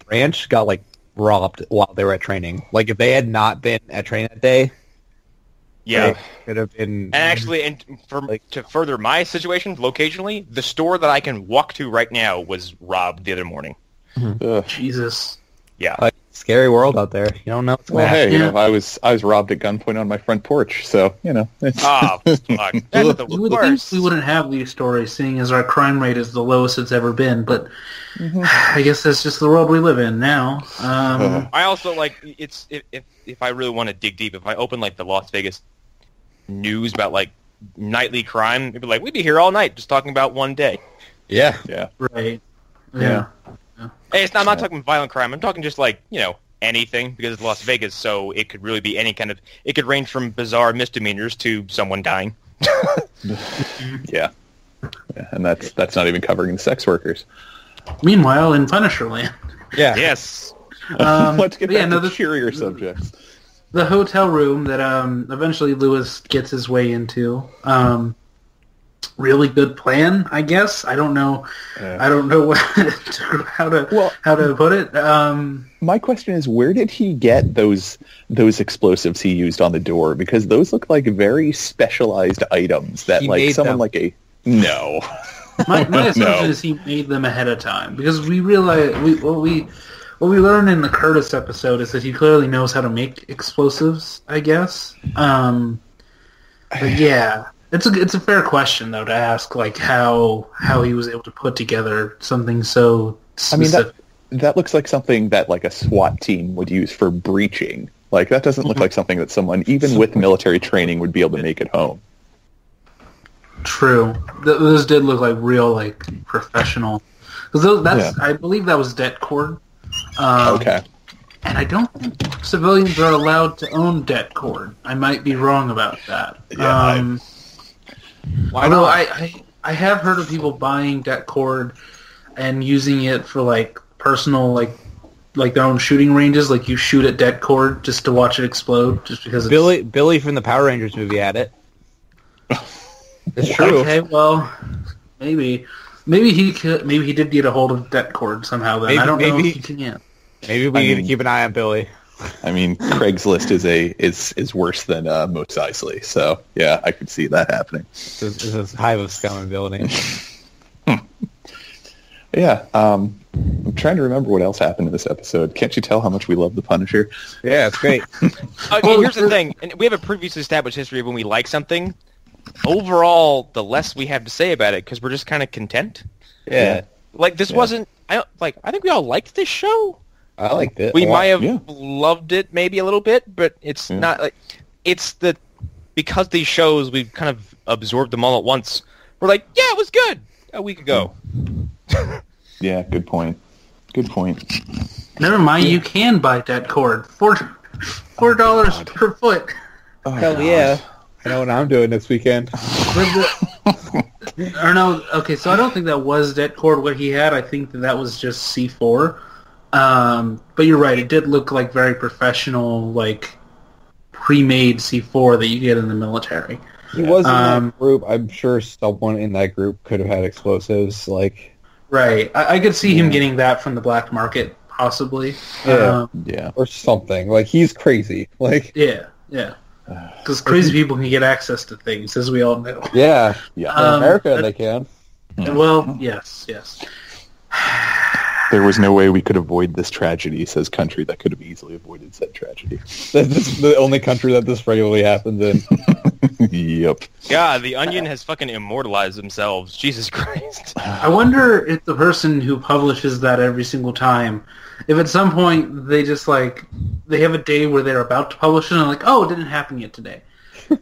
branch got, like, robbed while they were at training. Like, if they had not been at training that day, yeah. they could have been... And actually, to further my situation, locationally, the store that I can walk to right now was robbed the other morning. Jesus. Yeah. Like, scary world out there. You don't know what's going to happen. Hey, you know, I was robbed at gunpoint on my front porch, so, you know. It's... Oh, fuck. That's the You would think worst. we wouldn't have these stories, seeing as our crime rate is the lowest it's ever been, but I guess that's just the world we live in now. I also, like, it's if I really want to dig deep, if I open, like, the Las Vegas news about, like, nightly crime, it'd be like, we'd be here all night just talking about one day. Yeah. Yeah. Right. Yeah. Hey, I'm not talking violent crime. I'm talking just, like, you know, anything, because it's Las Vegas, so it could really be any kind of... It could range from bizarre misdemeanors to someone dying. Yeah. And that's not even covering the sex workers. Meanwhile, in Punisherland. Yeah. Yes. Let's get back to the cheerier subjects. The hotel room that eventually Lewis gets his way into. Really good plan, I guess. I don't know. I don't know how to put it. My question is, where did he get those explosives he used on the door? Because those look like very specialized items that, He like, made someone them. like a... No. My assumption is he made them ahead of time, because we realize what we learned in the Curtis episode is that he clearly knows how to make explosives, I guess. But yeah, It's a fair question though to ask, like how he was able to put together something so specific. That looks like something that like a SWAT team would use for breaching. Like that doesn't look like something that someone, even with military training, would be able to make at home. True. Those did look like real, like professional. Because I believe that was det cord. Okay. And I don't think civilians are allowed to own det cord. I might be wrong about that. Yeah, why not? I have heard of people buying det cord and using it for like personal, like their own shooting ranges. Like you shoot at det cord just to watch it explode, just because. Billy from the Power Rangers movie had it. It's true. Okay, well, maybe he could. Maybe he did get a hold of det cord somehow. Then I don't know if he can. Maybe we need to keep an eye on Billy. I mean, Craigslist is worse than Mos Eisley, so yeah, I could see that happening. It's a hive of scum and villainy. Yeah, I'm trying to remember what else happened in this episode. Can't you tell how much we love the Punisher? Yeah, it's great. Here's the thing, and we have a previously established history of when we like something. Overall, the less we have to say about it because we're just kind of content. Yeah, like this wasn't. I think we all liked this show. I liked it. We might have loved it maybe a little bit, but it's not like it's because these shows we've kind of absorbed them all at once. We're like, yeah, it was good a week ago. Yeah, good point. Good point. Never mind, you can buy that cord. $4 per foot. Oh, Hell God. yeah. I know what I'm doing this weekend. Or no, okay, so I don't think that was det cord what he had. I think that was just C4. But you're right, it did look like very professional, like pre-made C4 that you get in the military. He was in that group. I'm sure someone in that group could have had explosives. Like, right, I could see him getting that from the black market, possibly. Yeah, yeah, or something. Like, he's crazy. Like, yeah. Because crazy people can get access to things, as we all know. Yeah. In America, they can. Well, yes. There was no way we could avoid this tragedy, says country that could have easily avoided said tragedy. That's the only country that this regularly happens in. Yep. God, the Onion has fucking immortalized themselves. Jesus Christ. I wonder if the person who publishes that every single time, if at some point they just like, they have a day where they're about to publish it and they're like, oh, it didn't happen yet today.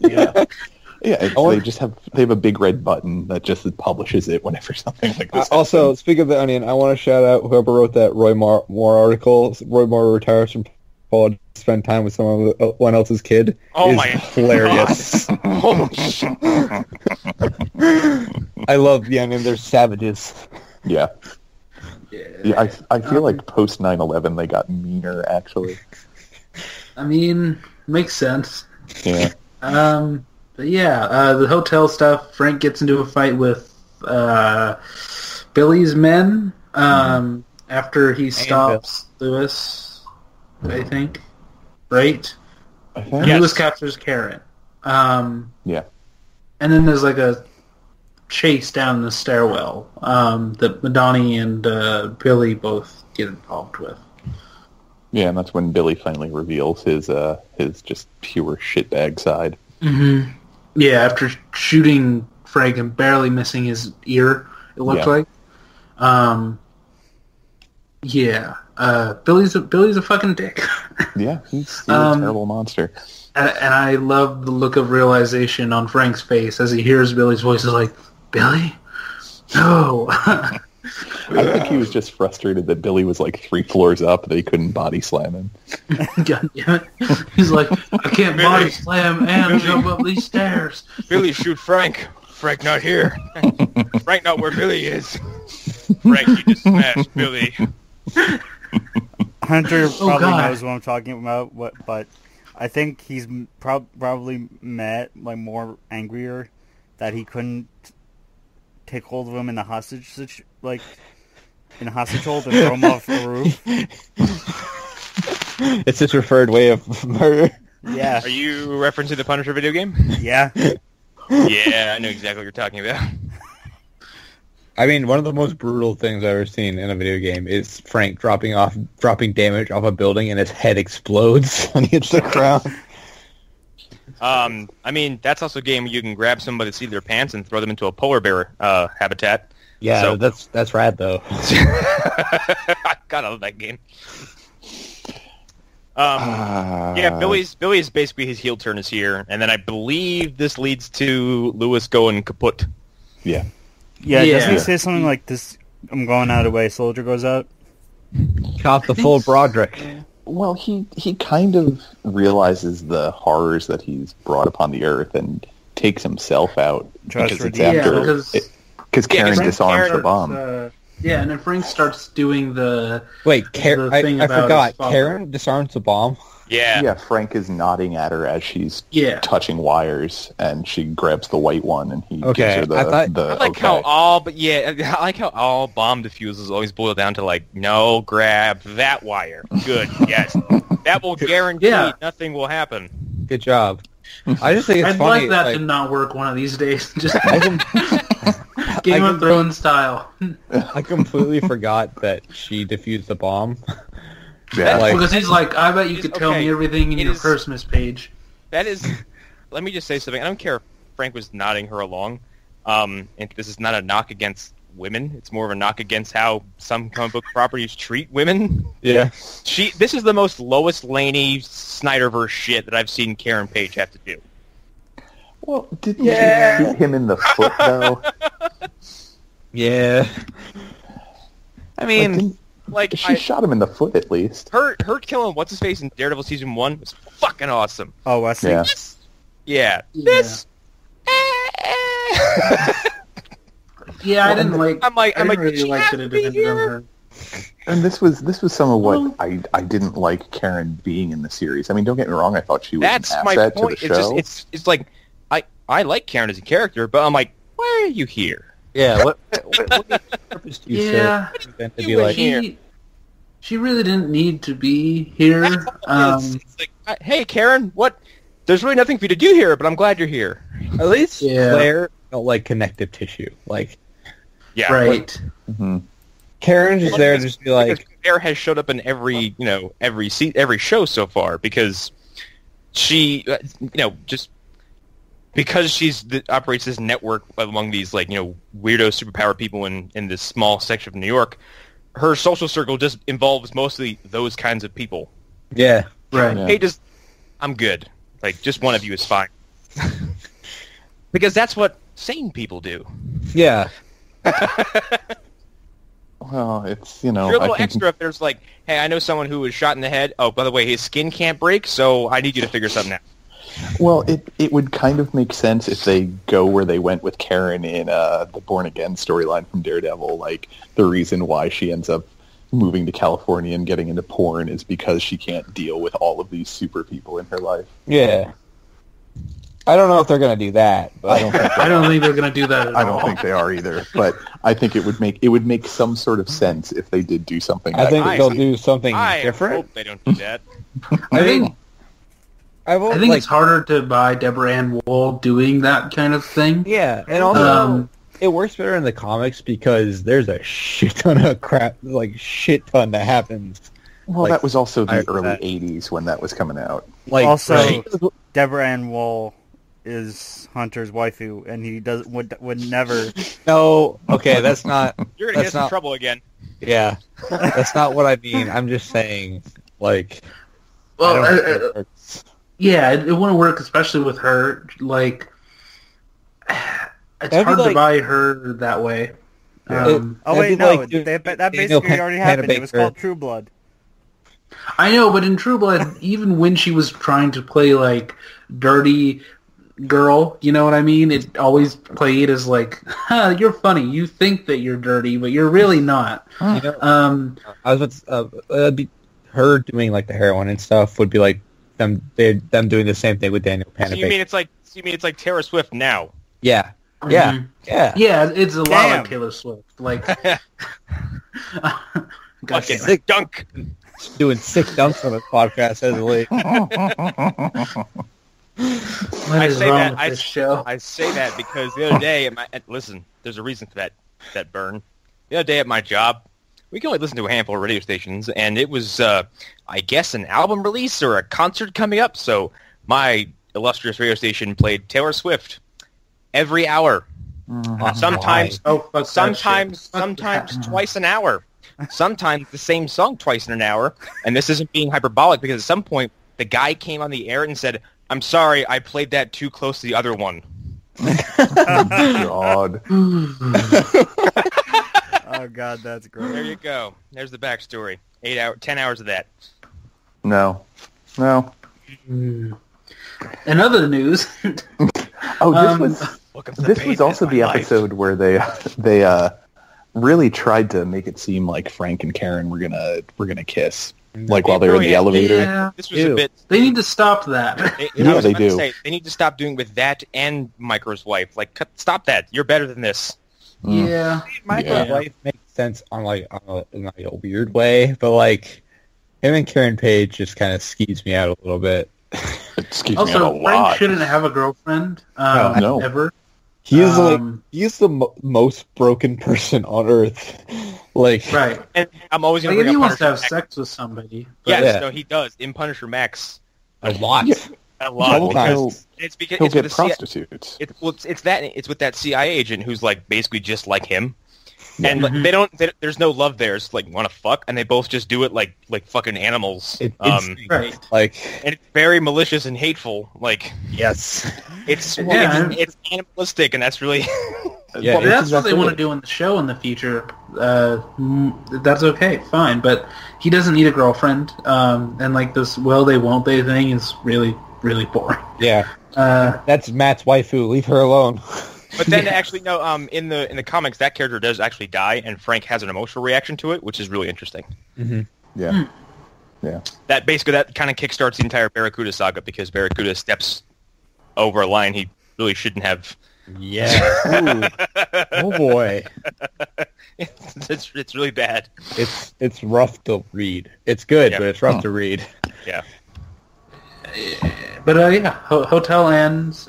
Yeah. Yeah, they have a big red button that just publishes it whenever something like this Also, happens. speaking of the Onion, I want to shout out whoever wrote that Roy Moore article. Roy Moore retires from Paul to spend time with someone else's kid. Oh is my hilarious. Holy shit. I love the Onion. They're savages. Yeah. Yeah, I feel like post 9/11 they got meaner, actually. I mean, makes sense. Yeah. But yeah, the hotel stuff, Frank gets into a fight with Billy's men after he stops Lewis, I think. Right? I think. And Lewis captures Karen. Yeah. And then there's like a chase down the stairwell that Madani and Billy both get involved with. Yeah, and that's when Billy finally reveals his just pure shitbag side. Mm-hmm. Yeah, after shooting Frank and barely missing his ear, it looked like. Billy's a fucking dick. Yeah, he's a terrible monster. And I love the look of realization on Frank's face as he hears Billy's voice. Is like, Billy? No. I think he was just frustrated that Billy was like 3 floors up that he couldn't body slam him. God damn it. He's like, I can't body slam and jump up these stairs. Billy, shoot Frank. Frank not here. Frank not where Billy is. Frank, you just smashed Billy. Hunter probably knows what I'm talking about, but I think he's probably more angrier that he couldn't take hold of him in the hostage in a hostage hold and throw him off the roof. It's his preferred way of murder. Yeah. Are you referencing the Punisher video game? Yeah. Yeah, I know exactly what you're talking about. I mean, one of the most brutal things I've ever seen in a video game is Frank dropping damage off a building and his head explodes when he hits the ground. I mean, that's also a game where you can grab somebody to see their pants and throw them into a polar bear habitat. Yeah, So- that's rad though. I gotta love that game. Yeah, Billy's basically his heel turn is here, and then I believe this leads to Lewis going kaput. Yeah. Yeah, Yeah. doesn't he say something like this? I'm going out of the way. Soldier goes out. Caught the full Broderick. Well, he kind of realizes the horrors that he's brought upon the earth and takes himself out Tries because to it's redeem after himself. because Karen Frank disarms the Starts, bomb. yeah, and then Frank starts doing the Wait, the thing I about forgot. his father. Karen disarms the bomb. Yeah. Frank is nodding at her as she's Yeah. touching wires, and she grabs the white one, and he Okay, gives her the. I thought- the I like okay. how I like how all bomb diffusers always boil down to like, no, grab that wire. Good, yes, that will guarantee Yeah. nothing will happen. Good job. I just think it's I'd funny. like that like, to not work one of these days. Just I, com- Game I of com- Thrones style. I completely forgot that she defused the bomb. Yeah, like- Because he's like, I bet you It could is- tell okay, me everything in it your is- Christmas page. That is, let me just say something. I don't care if Frank was nodding her along. And this is not a knock against women. It's more of a knock against how some comic book properties treat women. Yeah. This is the most Lois Laney Snyderverse shit that I've seen Karen Page have to do. Well, didn't she shoot him in the foot though? Yeah. I mean, She shot him in the foot at least. her killing what's his face in Daredevil season 1 was fucking awesome. Oh, Wesley. Yeah. Yeah. Yeah. This. Yeah, I didn't like. I'm like, I didn't did really she like have that to it be depended on here? her. And this was some of what I didn't like Karen being in the series. I mean, don't get me wrong, I thought she was That's an my asset point. to the show. It's like I like Karen as a character, but I'm like, why are you here? yeah. What purpose do you Yeah. serve then to You be were like? here. She really didn't need to be here. It's like, hey, Karen, what? There's really nothing for you to do here, but I'm glad you're here. At least Yeah. Claire felt like connective tissue. Like Yeah, Right. Mhm. Karen's just there to just be Because like, Claire has showed up in every every show so far because she just because operates this network among these weirdo superpower people in this small section of New York. Her social circle just involves mostly those kinds of people. yeah. Right. Yeah. Hey, I'm good. Like, just one of you is fine. Because that's what sane people do. Yeah. Well, it's You're a little I think extra if there's like, hey, I know someone who was shot in the head. Oh, by the way, his skin can't break, so I need you to figure something out. well, it would kind of make sense if they go where they went with Karen in the Born Again storyline from Daredevil. Like, the reason why she ends up moving to California and getting into porn is because she can't deal with all of these super people in her life. Yeah. I don't know if they're gonna do that, but I don't think they're going to do that at I all. don't think they are either, but I think it would make some sort of sense if they did do something. I think I- they'll do something I different. hope they don't do that. I think I think it's harder to buy Deborah Ann Wool doing that kind of thing. Yeah, and also Um, it works better in the comics because there's a shit ton of crap, like shit ton that happens. Well, like, that was also I- the early that- '80s when that was coming out. Like Also, Deborah Ann Wool is Hunter's waifu, and he would never. no, okay, that's not. You're gonna That's get us in not- trouble again. Yeah, that's not what I mean. I'm just saying, like, Well, I don't think it works. yeah, it wouldn't work, especially with her. Like, it's That'd be hard to like- buy her that way. Yeah. Oh That'd wait, be no, like doing that Daniel basically already happened. It was Panabaker. called True Blood. I know, but in True Blood, even when she was trying to play like dirty girl, you know what I mean? It always played as like, you're funny. You think that you're dirty, but you're really not. You know, I was it'd be her doing like the heroin and stuff would be like them doing the same thing with Daniel So you mean Panabaker. it's like Taylor Swift now? Yeah, yeah, Mhm. yeah. Yeah, it's a lot Damn. like Taylor Swift. Like, Fucking gosh, dunk. Doing sick dunks on a podcast as late. what I is say wrong that- with this show? I say that because the other day, listen, there's a reason for that burn. The other day at my job, we can only listen to a handful of radio stations, and it was, I guess, an album release or a concert coming up. So my illustrious radio station played Taylor Swift every hour. Sometimes, sometimes twice an hour. Sometimes the same song twice in an hour. And this isn't being hyperbolic because at some point the guy came on the air and said, "I'm sorry, I played that too close to the other one." God. Oh God, that's great. There you go. There's the backstory. 10 hours of that. No. In other news, This was also the episode where they really tried to make it seem like Frank and Karen were gonna kiss, like while they were in the elevator. yeah, This was a bit. they need to stop that. They do. Say, they need to stop doing with that and Micro's wife. Like, stop that. You're better than this. Yeah, Michael's wife makes sense in a weird way, but like him and Karen Page just kind of skeeves me out a little bit. It skeeves me out also, a Frank lot. shouldn't have a girlfriend. No. Ever. He is he's the most broken person on earth. Like, Right. And I'm always going Like, to if bring he up wants to have Punisher Max. sex with somebody. Yes, Yeah. no, he does. In Punisher Max, a lot. a lot. Couple Because times. it's He'll with get the prostitutes. it's with that CIA agent who's like basically just like him. Yeah. And like, there's no love there. It's like want to fuck, and they both just do it like fucking animals. Right. Like, And it's very malicious and hateful. Like yes. it's Yeah. it's animalistic, and that's really Yeah, Well, it's that's what they exactly want it. to do in the show in the future. That's okay, fine. But he doesn't need a girlfriend. And like this will they won't they thing is really, really boring. Yeah. That's Matt's waifu. Leave her alone. But then actually no, in the comics that character does actually die, and Frank has an emotional reaction to it, which is really interesting. Yeah. Yeah. That kind of kickstarts the entire Barracuda saga because Barracuda steps over a line he really shouldn't have. Yeah. Oh boy. It's really bad. It's rough to read. It's good, Yeah. but it's rough to read. Yeah. But Hotel ends.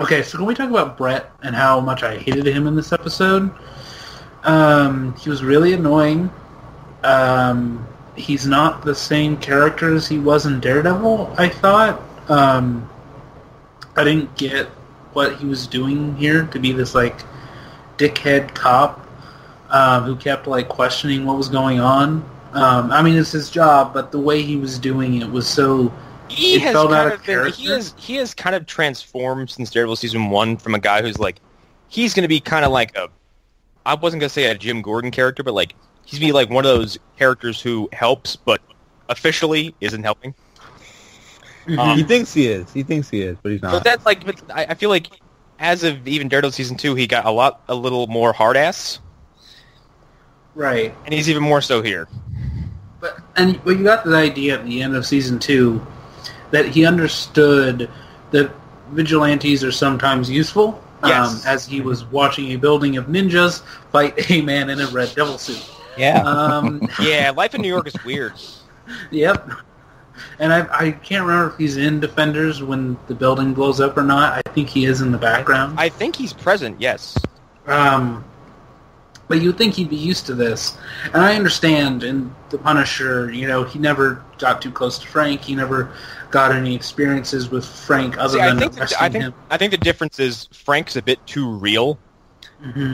Okay, so can we talk about Brett and how much I hated him in this episode? He was really annoying. He's not the same character as he was in Daredevil, I thought. I didn't get what he was doing here to be this, like, dickhead cop who kept, like, questioning what was going on. I mean, it's his job, but the way he was doing it was so... He has felt out kind of of been, character. he has kind of transformed since Daredevil season 1 from a guy who's like he's going to be kind of like I wasn't going to say a Jim Gordon character, but like he's going to be like one of those characters who helps but officially isn't helping. He thinks he is, but he's not. But that's like, but I feel like as of even Daredevil season 2, he got a little more hard ass, Right. and he's even more so here. But you got the idea at the end of season 2 that he understood that vigilantes are sometimes useful. Yes. As he was watching a building of ninjas fight a man in a red devil suit. Yeah. Yeah, life in New York is weird. Yep. And I can't remember if he's in Defenders when the building blows up or not. I think he is in the background. I think he's present. Yes. But you'd think he'd be used to this. And I understand in The Punisher, he never got too close to Frank. He never got any experiences with Frank other than arresting him. I think the difference is Frank's a bit too real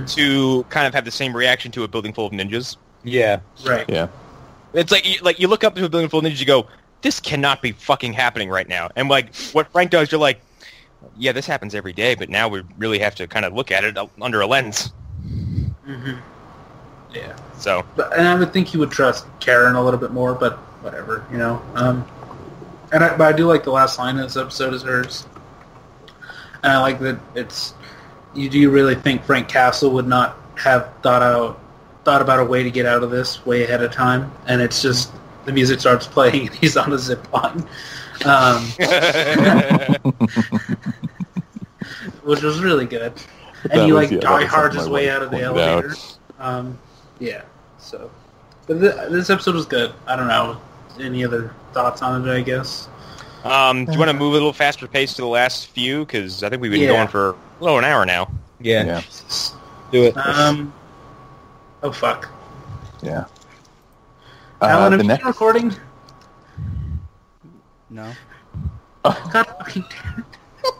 to kind of have the same reaction to a building full of ninjas. Yeah. Right. Yeah. It's like you look up to a building full of ninjas, you go, this cannot be fucking happening right now. And like what Frank does, you're like, yeah, this happens every day, but now we really have to kind of look at it under a lens. Yeah. So, And I would think he would trust Karen a little bit more, but whatever, But I do like the last line of this episode is hers. And I like that do you really think Frank Castle would not have thought about a way to get out of this way ahead of time? And it's just, the music starts playing and he's on a zip line. Which was really good. And he die hard his way out of the elevator. Yeah. So, but this episode was good. I don't know. Any other thoughts on it? I guess. do you want to move a little faster pace to the last few? Because I think we've been going for a little over an hour now. Yeah. Jesus. Do it. Oh fuck. Yeah. Alan, the have you next been recording? No. God fucking damn it.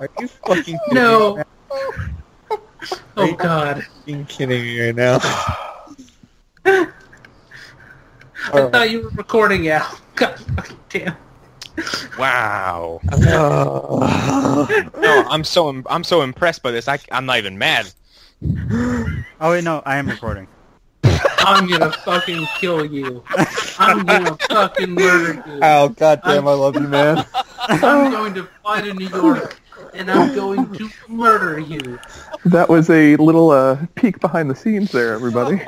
Are you fucking kidding me? No. Oh you- God. Fucking kidding me right now? I thought you were recording, Al. God fucking damn. Wow. No, I'm so impressed by this. I'm not even mad. Oh wait, no, I am recording. I'm gonna fucking kill you. I'm gonna fucking murder you. Oh, goddamn, I love you, man. I'm going to fly to New York, and I'm going to murder you. That was a little peek behind the scenes there, everybody.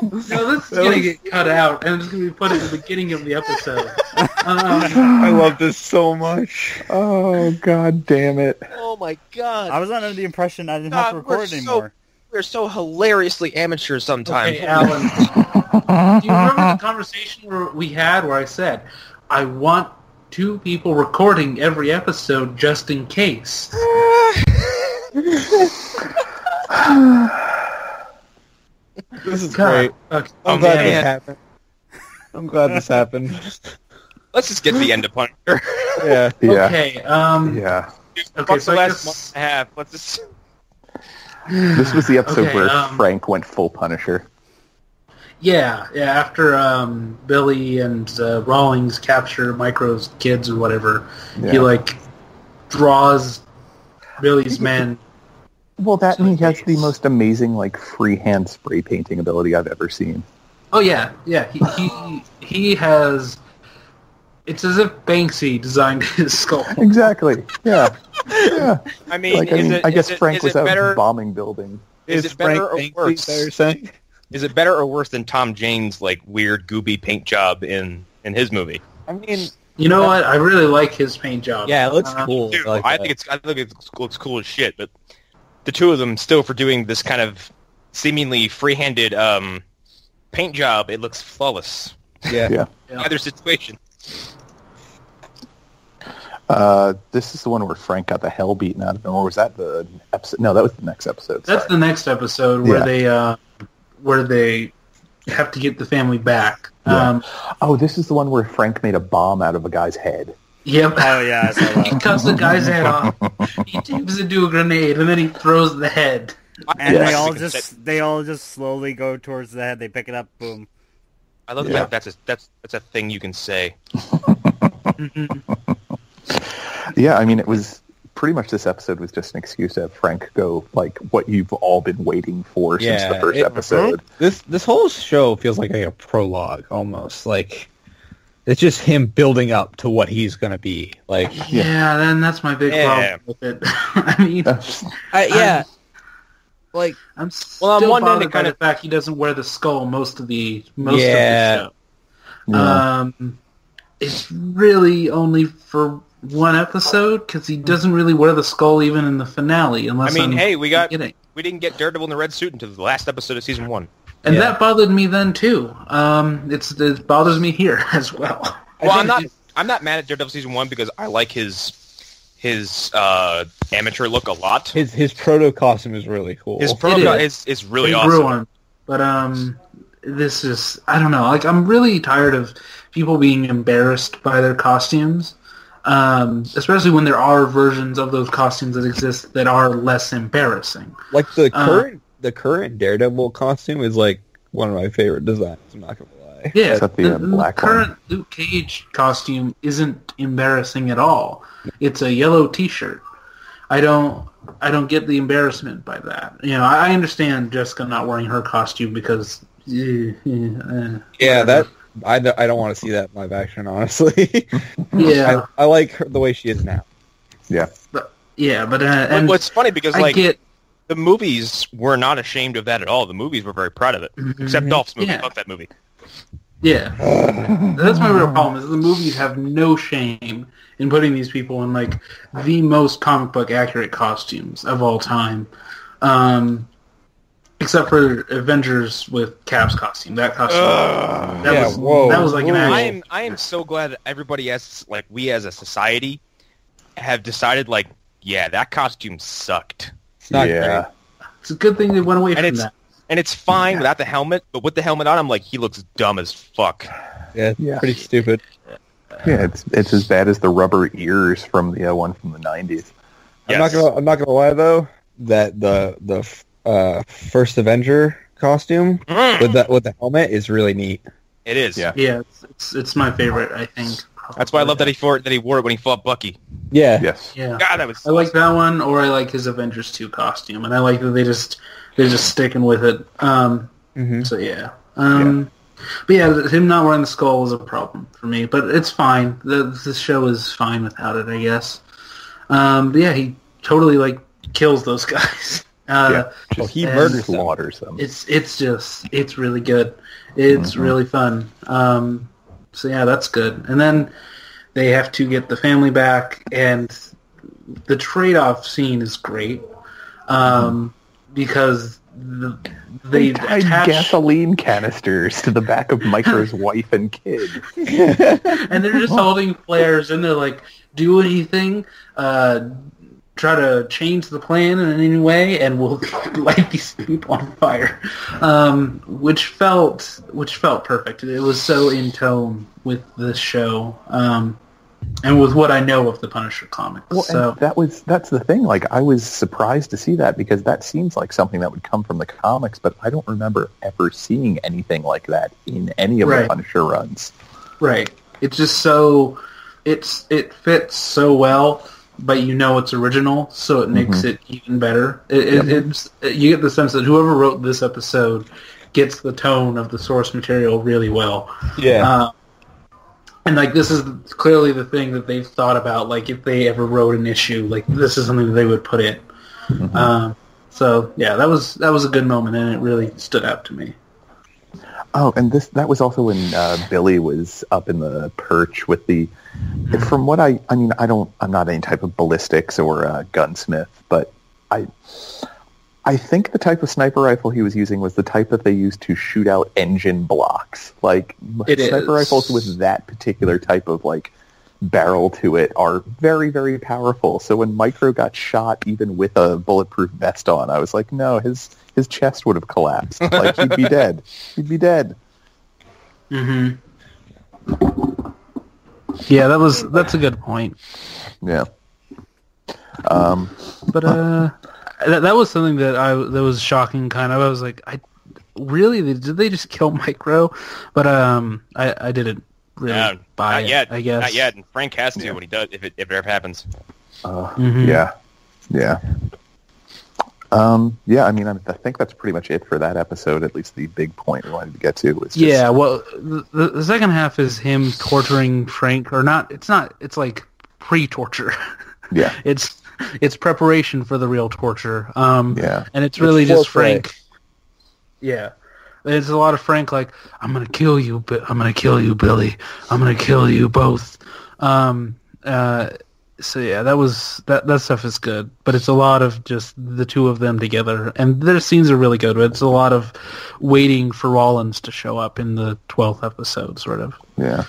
No, this is gonna get cut out, and it's gonna be put at the beginning of the episode. I love this so much. Oh, God damn it. Oh my god. I was under the impression I didn't have to record anymore. We're so hilariously amateur sometimes. Okay, Alan. Do you remember the conversation we had where I said, I want 2 people recording every episode just in case? This is God. great. Okay. I'm glad man. this happened. I'm glad this happened. Let's just get to the end of Punisher. Yeah. Yeah. Okay, Yeah. okay, Fuck so the I last guess... month and a half. Let's just... This was the episode Okay, where Frank went full Punisher. Yeah, after Billy and Rawlings capture Micro's kids or whatever, he, Yeah. like, draws Billy's men. Well, that and he has the most amazing, like, freehand spray painting ability I've ever seen. Oh, yeah, he has... It's as if Banksy designed his skull. Exactly. Yeah. Yeah. I mean, Like, I guess Frank was out bombing buildings. Is it better or Frank worse? that you're saying? Is it better or worse than Tom Jane's like weird gooby paint job in his movie? I mean, You know what? I really like his paint job. yeah, it looks cool. Dude, like I that. think it looks cool as shit. But the two of them still for doing this kind of seemingly free-handed paint job, it looks flawless. Yeah. Yeah. Yeah. Either situation. This is the one where Frank got the hell beaten out of him, or was that the episode? No, that was the next episode. That's Sorry. the next episode where they have to get the family back. Yeah. Oh, this is the one where Frank made a bomb out of a guy's head. Yep. Oh yeah, I saw He that. cuts the guy's head off. He tapes it to a grenade, and then he throws the head. And Yes. they all just slowly go towards the head. They pick it up, boom. I love Yeah. that. That's a thing you can say. Yeah, I mean, it was pretty much this episode was just an excuse to have Frank go like what you've all been waiting for since the first episode. This whole show feels like a prologue almost. Like it's just him building up to what he's gonna be. Like Yeah, then that's my big Yeah. problem with it. I mean, yeah. Like I'm still Well, on one end, bothered it by kinda- the fact he doesn't wear the skull most of the Yeah. show. Yeah. It's really only for one episode because he doesn't really wear the skull even in the finale. Unless I mean, I'm hey, we kidding. didn't get Daredevil in the red suit until the last episode of season 1. And Yeah. that bothered me then too. It bothers me here as well. Well, I'm not mad at Daredevil season 1 because I like his amateur look a lot. his proto costume is really cool. His It proto is. is really They awesome. grew on. But this is, I don't know. Like, I'm really tired of people being embarrassed by their costumes, especially when there are versions of those costumes that exist that are less embarrassing. Like the current Daredevil costume is like one of my favorite designs. I'm not gonna lie. Yeah, Except the black one. current Luke Cage costume isn't embarrassing at all. It's a yellow T-shirt. I don't get the embarrassment by that. You know, I understand Jessica not wearing her costume because. Yeah, that I don't want to see that in live action. Honestly, Yeah, I like her the way she is now. Yeah. but and What's funny because I like get. the movies were not ashamed of that at all. The movies were very proud of it, except Dolph's movie. Yeah. Fuck that movie. Yeah, that's my real problem. Is the movies have no shame in putting these people in like the most comic book accurate costumes of all time, except for Avengers with Cap's costume. That costume, that was like an action. I am so glad that everybody we as a society have decided like, yeah, that costume sucked. It's not Yeah. great. It's a good thing they went away from that. And it's fine without the helmet, but with the helmet on, I'm like, he looks dumb as fuck. Yeah, it's Yeah. pretty stupid. Yeah, it's as bad as the rubber ears from the one from the 90s. Yes. I'm not gonna lie though, that the first Avenger costume with the helmet is really neat. It is. Yeah. Yeah, it's my favorite, I think. That's why I love that he wore it when he fought Bucky. Yeah. Yes. Yeah. God, that was. I like that one, or I like his Avengers 2 costume, and I like that they're just sticking with it. So yeah. But yeah, him not wearing the skull is a problem for me, but it's fine. The show is fine without it, I guess. But yeah, he totally kills those guys. He murders them. slaughters them. It's really good. It's really fun. So yeah, that's good. And then they have to get the family back, and the trade-off scene is great because they tied attach gasoline canisters to the back of Micro's wife and kid. and they're just holding flares, and they're like, do anything, try to change the plan in any way, and we'll light these people on fire. Which felt perfect. It was so in tone with this show, and with what I know of the Punisher comics. Well, so and that's the thing. I was surprised to see that because that seems like something that would come from the comics, but I don't remember ever seeing anything like that in any of the Punisher runs. Right. It's just so it fits so well, but it's original, so it makes it even better. It's you get the sense that whoever wrote this episode gets the tone of the source material really well. Yeah. And this is clearly the thing that they've thought about. If they ever wrote an issue, this is something that they would put in. So yeah, that was a good moment, and it really stood out to me. Oh, and that was also when Billy was up in the perch with the. From what I'm not any type of ballistics or gunsmith, but I think the type of sniper rifle he was using was the type that they used to shoot out engine blocks. Sniper rifles with that particular type of barrel to it are very, very powerful. So when Micro got shot, even with a bulletproof vest on, I was like, no, his chest would have collapsed. He'd be dead. He'd be dead. Mm-hmm. Yeah, that's a good point. Yeah. But that was something that was shocking. Kind of, I was like, did they just kill Micro? But I didn't really buy it. Yet, I guess not yet. And Frank has to when he does if it ever happens. Yeah. I think that's pretty much it for that episode. At least the big point we wanted to get to was just... Well, the second half is him torturing Frank, or not. It's not. It's pre-torture. Yeah. It's preparation for the real torture. And it's really It's just foreplay. Frank. Yeah. It's a lot of Frank I'm gonna kill you, but I'm gonna kill you, Billy. I'm gonna kill you both. So yeah, that stuff is good, but it's a lot of just the two of them together, and their scenes are really good. But it's a lot of waiting for Rollins to show up in the 12th episode, sort of. Yeah.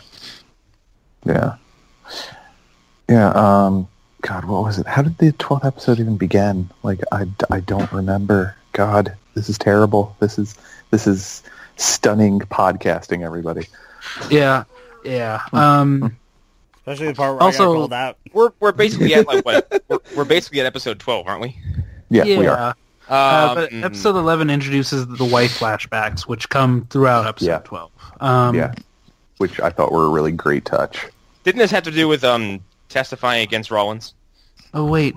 God, what was it? How did the 12th episode even begin? I don't remember. God, this is terrible. This is stunning podcasting, everybody. Yeah. Especially the part where I got called out. We're basically at we're basically at episode 12, aren't we? Yeah, we are. But episode 11 introduces the wife flashbacks, which come throughout episode 12. Which I thought were a really great touch. Didn't this have to do with testifying against Rollins? Oh wait,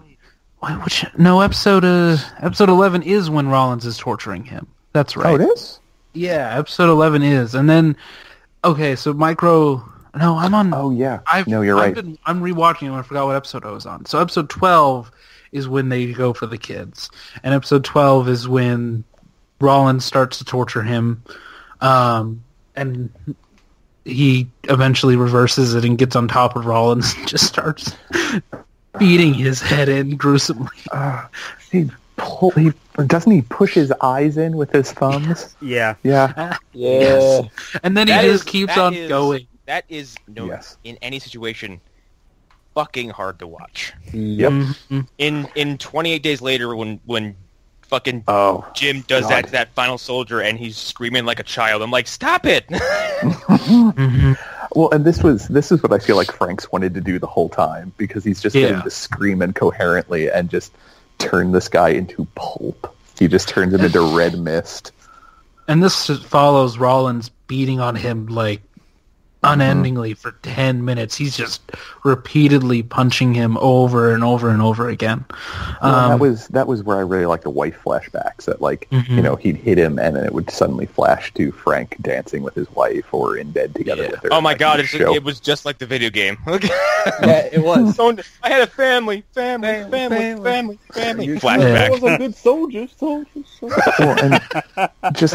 episode 11 is when Rollins is torturing him. That's right. Oh, it is? Yeah, episode 11 is, and then so Micro. No, I'm on. Oh yeah. You're right. I'm rewatching it. I forgot what episode I was on. So episode 12 is when they go for the kids, and episode 12 is when Rollins starts to torture him, and he eventually reverses it and gets on top of Rollins and just starts beating his head in gruesomely. Doesn't he push his eyes in with his thumbs? Yeah. Yes. And then he just keeps on going. That is in any situation fucking hard to watch. Yep. Mm-hmm. In 28 Days Later when fucking Jim does that final soldier and he's screaming like a child, I'm like, stop it. Well, and this is what I feel like Frank's wanted to do the whole time, because he's just getting to scream incoherently and just turn this guy into pulp. He just turns him into red mist. And this follows Rollins beating on him like unendingly for 10 minutes. He's just repeatedly punching him over and over and over again. Well, that was where I really like the wife flashbacks. That he'd hit him and then it would suddenly flash to Frank dancing with his wife or in bed together with her. Oh my God! It was just like the video game. Yeah, it was. I had a family. Flashback. I was a good soldier. Well, and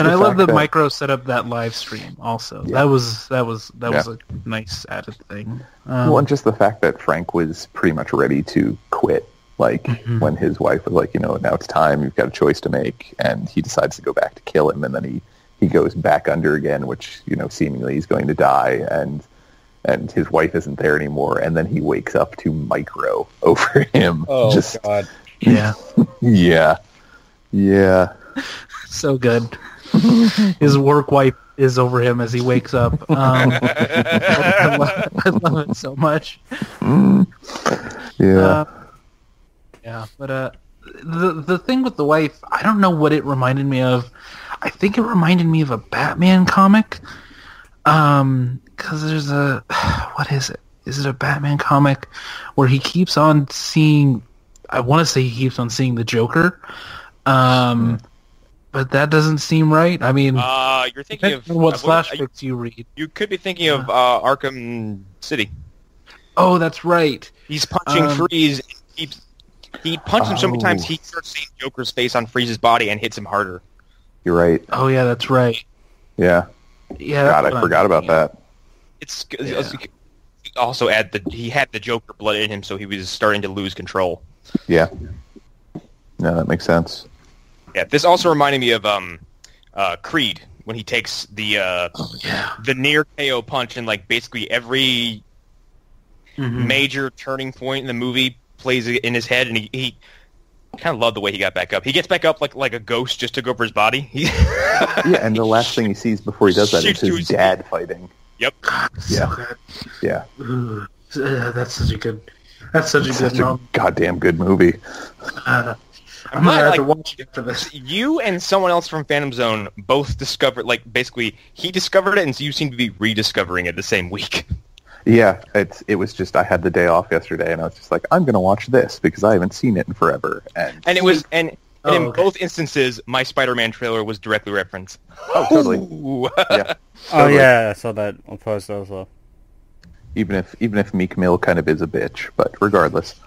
I love that Micro set up that live stream. Also, that was a nice added thing. Well, and just the fact that Frank was pretty much ready to quit, when his wife was like, now it's time, you've got a choice to make, and he decides to go back to kill him, and then he goes back under again, which, seemingly he's going to die, and his wife isn't there anymore, and then he wakes up to Micro over him. Oh, God. Yeah. Yeah. So good. His work wife is over him as he wakes up. I love it so much. Yeah. But the thing with the wife, I don't know what it reminded me of. I think it reminded me of a Batman comic. Because there's what is it? Is it a Batman comic where he keeps on seeing? I want to say he keeps on seeing the Joker. But that doesn't seem right. I mean, you're thinking of what slash books you read. You could be thinking of Arkham City. Oh, that's right. He's punching Freeze. He punches him so many times he starts seeing Joker's face on Freeze's body and hits him harder. You're right. Oh yeah, that's right. Yeah. Yeah. God, I forgot about that. It's also he had the Joker blood in him, so he was starting to lose control. Yeah. No, that makes sense. Yeah, this also reminded me of Creed when he takes the near KO punch, and basically every major turning point in the movie plays in his head, and he kind of loved the way he got back up. He gets back up like a ghost just to go for his body. Yeah, and the last thing he sees before he does that is his dad fighting. Yep. So Yeah. That's such a good moment. Goddamn good movie. I'm gonna have to watch it after this. You and someone else from Phantom Zone both discovered, basically, he discovered it, and you seem to be rediscovering it the same week. Yeah, it was just, I had the day off yesterday, and I was just like, I'm going to watch this, because I haven't seen it in forever. And it was, in both instances, my Spider-Man trailer was directly referenced. Oh, totally. Yeah. Oh, yeah, I saw that on post also. Even if Meek Mill kind of is a bitch, but regardless.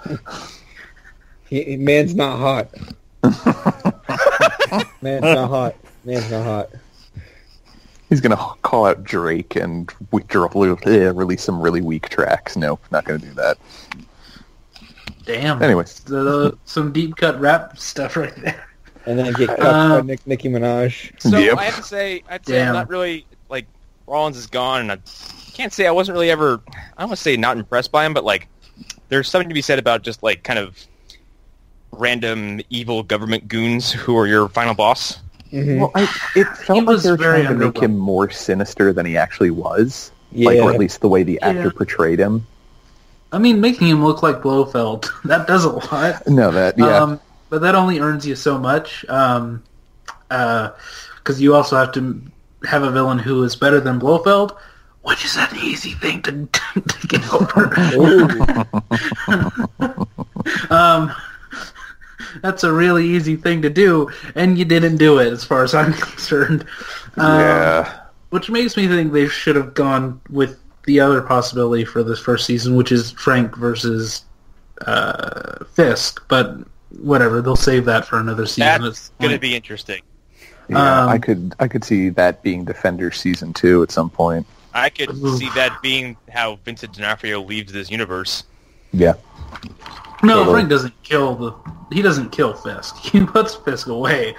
Man's not hot. Man's not hot. He's going to call out Drake and release some really weak tracks. Nope, not going to do that. Damn. Anyways. Some deep cut rap stuff right there. And then get cut by Nicki Minaj. So Yep. I have to say, I'm not really, Rollins is gone, and I can't say I wasn't really ever, I don't want to say not impressed by him, but, there's something to be said about just, kind of random evil government goons who are your final boss. Mm-hmm. Well, it felt like they were trying to make him more sinister than he actually was. Yeah. Or at least the way the actor portrayed him. I mean, making him look like Blofeld, that does a lot. No, but that only earns you so much. Because you also have to have a villain who is better than Blofeld, which is an easy thing to get over. That's a really easy thing to do, and you didn't do it, as far as I'm concerned. Which makes me think they should have gone with the other possibility for this first season, which is Frank versus Fisk. But whatever, they'll save that for another season. That's going to be interesting. Yeah, I could see that being Defender season 2 at some point. I could see that being how Vincent D'Onofrio leaves this universe. Yeah. No, totally. Frank doesn't kill Fisk. He puts Fisk away.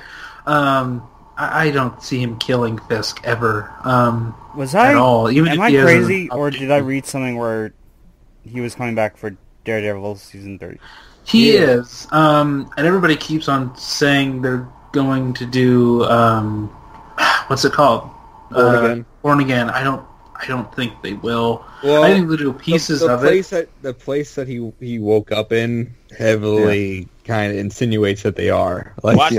I don't see him killing Fisk ever. At all. Even am I crazy, or did I read something where he was coming back for Daredevil season 30? He is. And everybody keeps on saying they're going to do what's it called? Born Again. Born Again. I don't think they will. Well, I think they'll do pieces of it. The place that he woke up in heavily kind of insinuates that they are. Like, Watch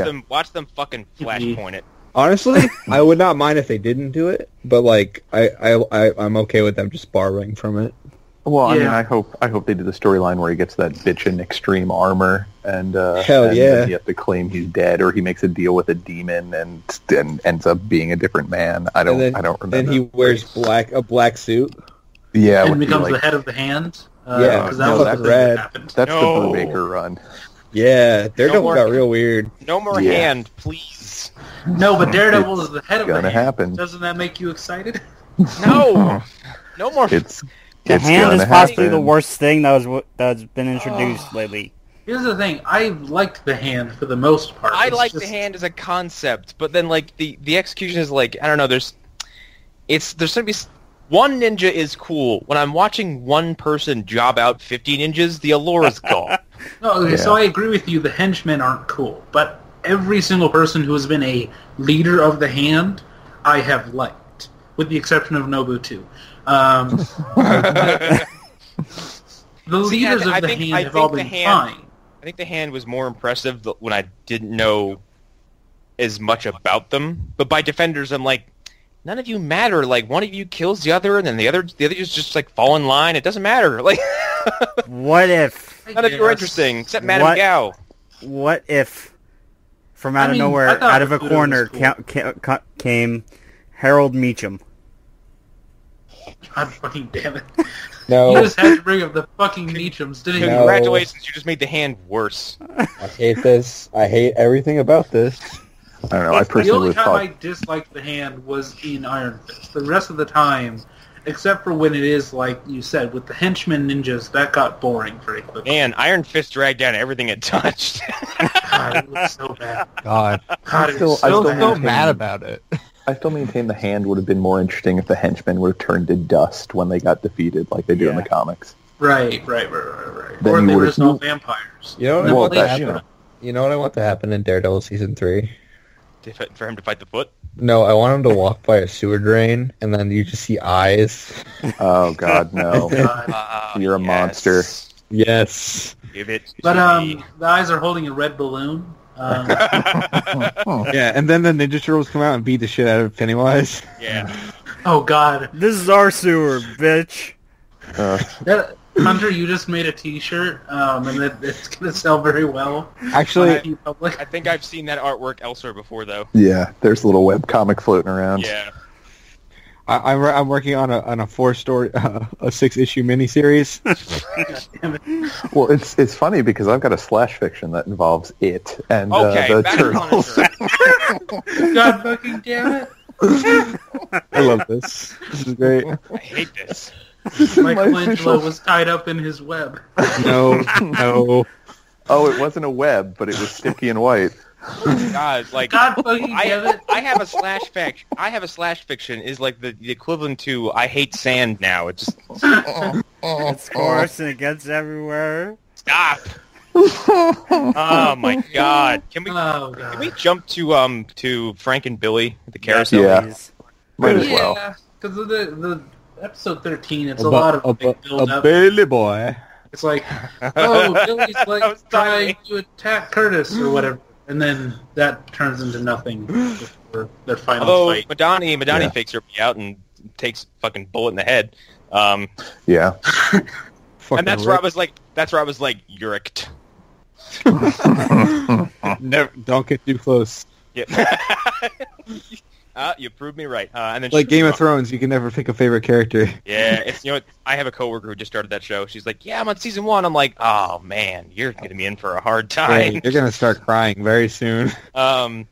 them fucking flashpoint it. honestly, I would not mind if they didn't do it, but like I'm okay with them just borrowing from it. Well, I mean, Yeah. I hope they do the storyline where he gets that bitch in extreme armor, and Hell and yeah. then he has to claim he's dead, or he makes a deal with a demon and ends up being a different man. I don't remember. Then he wears a black suit. Yeah, And would be becomes like- the head of the hand. Yeah, because that no, was that's the thing red. that happened. That's No. the Brubaker run. Yeah, Daredevil more- got real weird. No more Yeah. hand, please. No, but Daredevil is the head of the gonna hand. happen. Doesn't that make you excited? No, no more. It's The it's hand is gonna possibly happen. the worst thing that's been introduced lately. Here's the thing. I liked the hand for the most part. I It's like just- the hand as a concept, but then like the execution is like, I don't know. There's gonna be one ninja is cool. When I'm watching one person job out 50 ninjas, the allure is gone. No, okay, so Yeah. I agree with you. The henchmen aren't cool, but every single person who has been a leader of the hand, I have liked, with the exception of Nobu too. The See, leaders I of the think- hand I have all think been the hand- fine. I think the hand was more impressive when I didn't know as much about them. But by defenders, I'm like, none of you matter. Like one of you kills the other, and then the other just like fall in line. It doesn't matter. Like What if? none of you are Yes. interesting except Madame What? Gao. What if? From out I of mean, I nowhere, thought out of a Rakuto corner, was came Harold Meacham. God fucking damn it. No, You just had to bring up the fucking Meachums, didn't you? No. Congratulations, you just made the hand worse. I hate this. I hate everything about this. I don't know. I The personally only would time thought. I disliked the hand was in Iron Fist. The rest of the time, except for when it is, like you said, with the henchmen ninjas, that got boring very quickly. Man, Iron Fist dragged down everything it touched. God, it was so bad. God, God, it Still- was I so still bad. so maintain- mad about it. I still maintain the hand would have been more interesting if the henchmen would have turned to dust when they got defeated, like they do in the comics. Right. Then Or you they were would've- just all vampires. You know what I Then Well, want to they that- shoot happen? them. You know what I want to happen in Daredevil season 3? For him to fight the foot. No, I want him to walk by a sewer drain, and then you just see eyes. Oh God, no! God. You're a monster. Yes. Give it But to me. the eyes are holding a red balloon. Yeah, and then the Ninja Turtles come out and beat the shit out of Pennywise. Yeah. Oh God, This is our sewer, bitch. Hunter, you just made a T-shirt, and it's gonna sell very well. Actually, on Public. I think I've seen that artwork elsewhere before, though. Yeah, there's a little web comic floating around. Yeah. I'm working on a 4-story, a 6-issue miniseries. Damn it. Well, it's funny because I've got a slash fiction that involves it and Okay, the back to turtles. Punisher. God fucking damn it! I love this. This is great. I hate this. Michelangelo was tied up in his web. No, no. Oh, it wasn't a web, but it was sticky and white. God, like God fucking damn it! I have a slash fiction. I have a slash fiction is like the equivalent to I hate sand now. It just It's coarse and it gets everywhere. stop. Oh my God! Can we Oh God. can we jump to Frank and Billy the carousel? Yeah. Please. Might as well. Yeah, because the episode 13, it's a lot of big build a up. Billy boy. It's like, oh, Billy's That was like trying tiny. to attack Curtis or whatever, and then that turns into nothing before their final Although fight. Madani Yeah. fakes her way out and takes a fucking bullet in the head. Yeah. Fucking And that's where I Rick. was like, Urict. Never, don't get too close. Yeah. You proved me right. And then Like she- Game of Thrones, you can never pick a favorite character. Yeah, it's I have a coworker who just started that show. She's like, "Yeah, I'm on season 1." I'm like, "Oh man, you're gonna be in for a hard Hey, time." you're gonna start crying very soon. Yeah,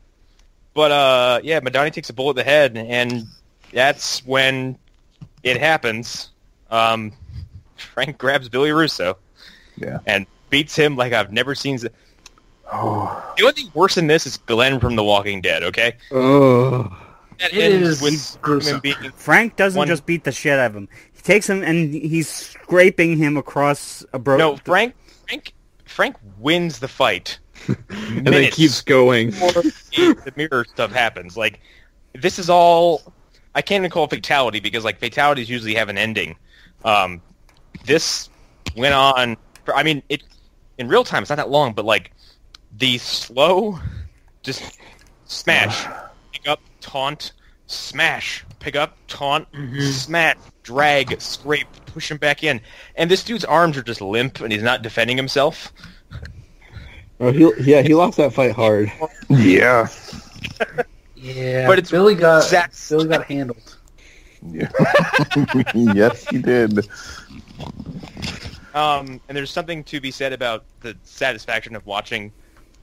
Madani takes a bullet in the head, and that's when it happens. Frank grabs Billy Russo Yeah. and beats him like I've never seen. Oh. The only thing worse than this is Glenn from The Walking Dead. Okay, Oh, that It ends is with gruesome. him being Frank doesn't One- just beat the shit out of him. He takes him and he's scraping him across a no Frank wins the fight. and then keeps going. Before the mirror stuff happens. Like, this is all... I can't even call it fatality because like fatalities usually have an ending. This went on. It in real time. It's not that long, but like the slow, just smash, pick up, taunt, smash, pick up, taunt, smash, drag, scrape, push him back in, and this dude's arms are just limp, and he's not defending himself. Oh, he lost that fight hard. Yeah. Yeah, but it's Billy got handled. Yeah. Yes, he did. And there's something to be said about the satisfaction of watching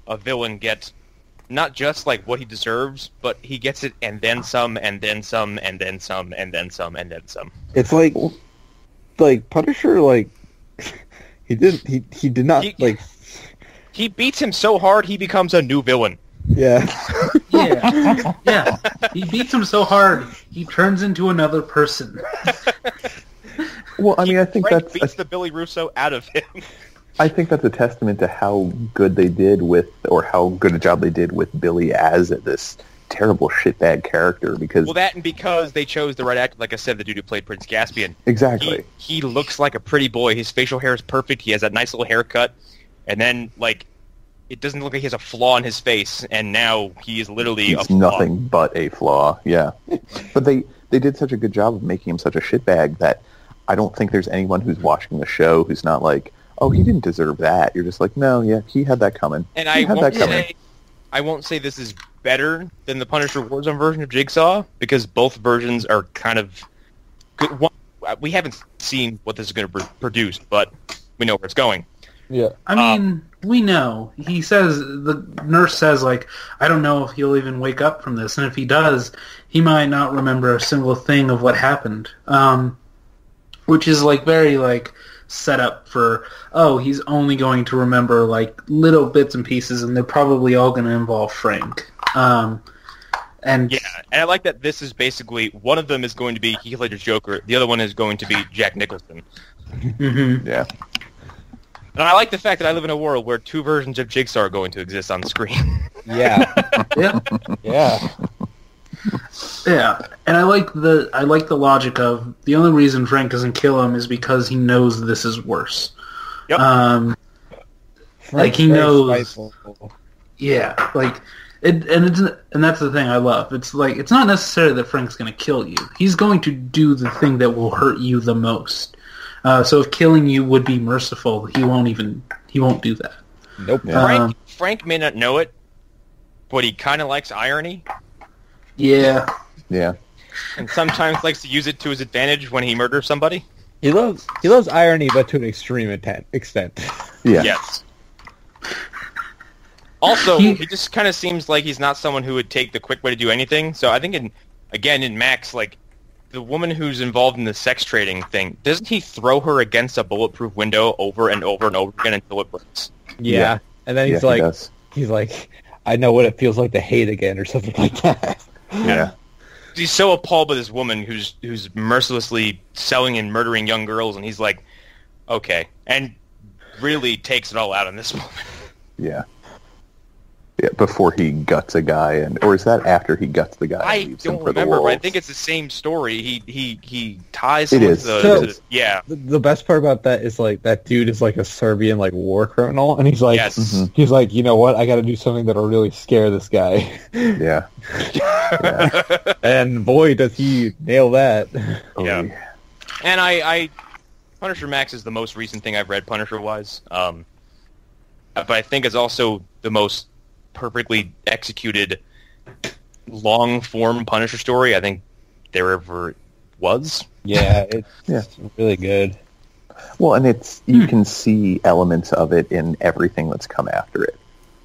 a villain get not just like what he deserves, but he gets it and then some, and then some, and then some, and then some, and then some. It's like Punisher, like he did not like. He beats him so hard he becomes a new villain. Yeah. Yeah. He beats him so hard he turns into another person. Well, I mean, I think Frank that's beats the Billy Russo out of him. I think that's a testament to how good they did with, or how good a job they did with Billy as this terrible shitbag character. Because that and because they chose the right actor, like I said, the dude who played Prince Caspian. Exactly. He looks like a pretty boy. His facial hair is perfect. He has that nice little haircut, and then like it doesn't look like he has a flaw in his face. And now he is literally he's nothing but a flaw. Yeah, but they did such a good job of making him such a shitbag that I don't think there's anyone who's watching the show who's not like, oh, he didn't deserve that. You're just like, no, yeah, he had that coming. And I won't say this is better than the Punisher Warzone version of Jigsaw, because both versions are kind of good. We haven't seen what this is going to produce, but we know where it's going. Yeah. I mean, we know. The nurse says, like, I don't know if he'll even wake up from this, and if he does, he might not remember a single thing of what happened. Which is, like, very, like, set up for, oh, he's only going to remember, like, little bits and pieces, and they're probably all going to involve Frank. And I like that this is basically, one of them is going to be Heath Ledger's Joker, the other one is going to be Jack Nicholson. Mm-hmm. Yeah. And I like the fact that I live in a world where two versions of Jigsaw are going to exist on screen. Yeah. Yeah. Yeah. Yeah, and I like the logic of the only reason Frank doesn't kill him is because he knows this is worse. Yep. Like he knows. Yeah, like and that's the thing I love. It's like it's not necessarily that Frank's going to kill you. He's going to do the thing that will hurt you the most. So if killing you would be merciful, he won't do that. Nope. Yeah. Frank may not know it, but he kind of likes irony. Yeah. Yeah. And sometimes likes to use it to his advantage when he murders somebody. He loves irony, but to an extreme extent. Yeah. Yes. Also, he just kind of seems like he's not someone who would take the quick way to do anything. So I think in Max, like the woman who's involved in the sex trading thing, doesn't he throw her against a bulletproof window over and over and over again until it breaks? Yeah. And then he's like, I know what it feels like to hate again, or something like that. Yeah. He's so appalled by this woman who's mercilessly selling and murdering young girls, and he's like, okay, and really takes it all out on this woman. Yeah. Yeah, before he guts a guy, or is that after he guts the guy? I And leaves him don't for the remember, but I wolves? think it's the same story. He ties It him is. with yeah. The best part about that is like that dude is like a Serbian like war criminal, and he's like, Yes. he's like, you know what? I got to do something that'll really scare this guy. Yeah. Yeah. And boy, does he nail that! Oh, Yeah. And I Punisher Max is the most recent thing I've read Punisher-wise. But I think it's also the most perfectly executed long-form Punisher story I think there ever was. Yeah, it's really good. Well, and it's you can see elements of it in everything that's come after it.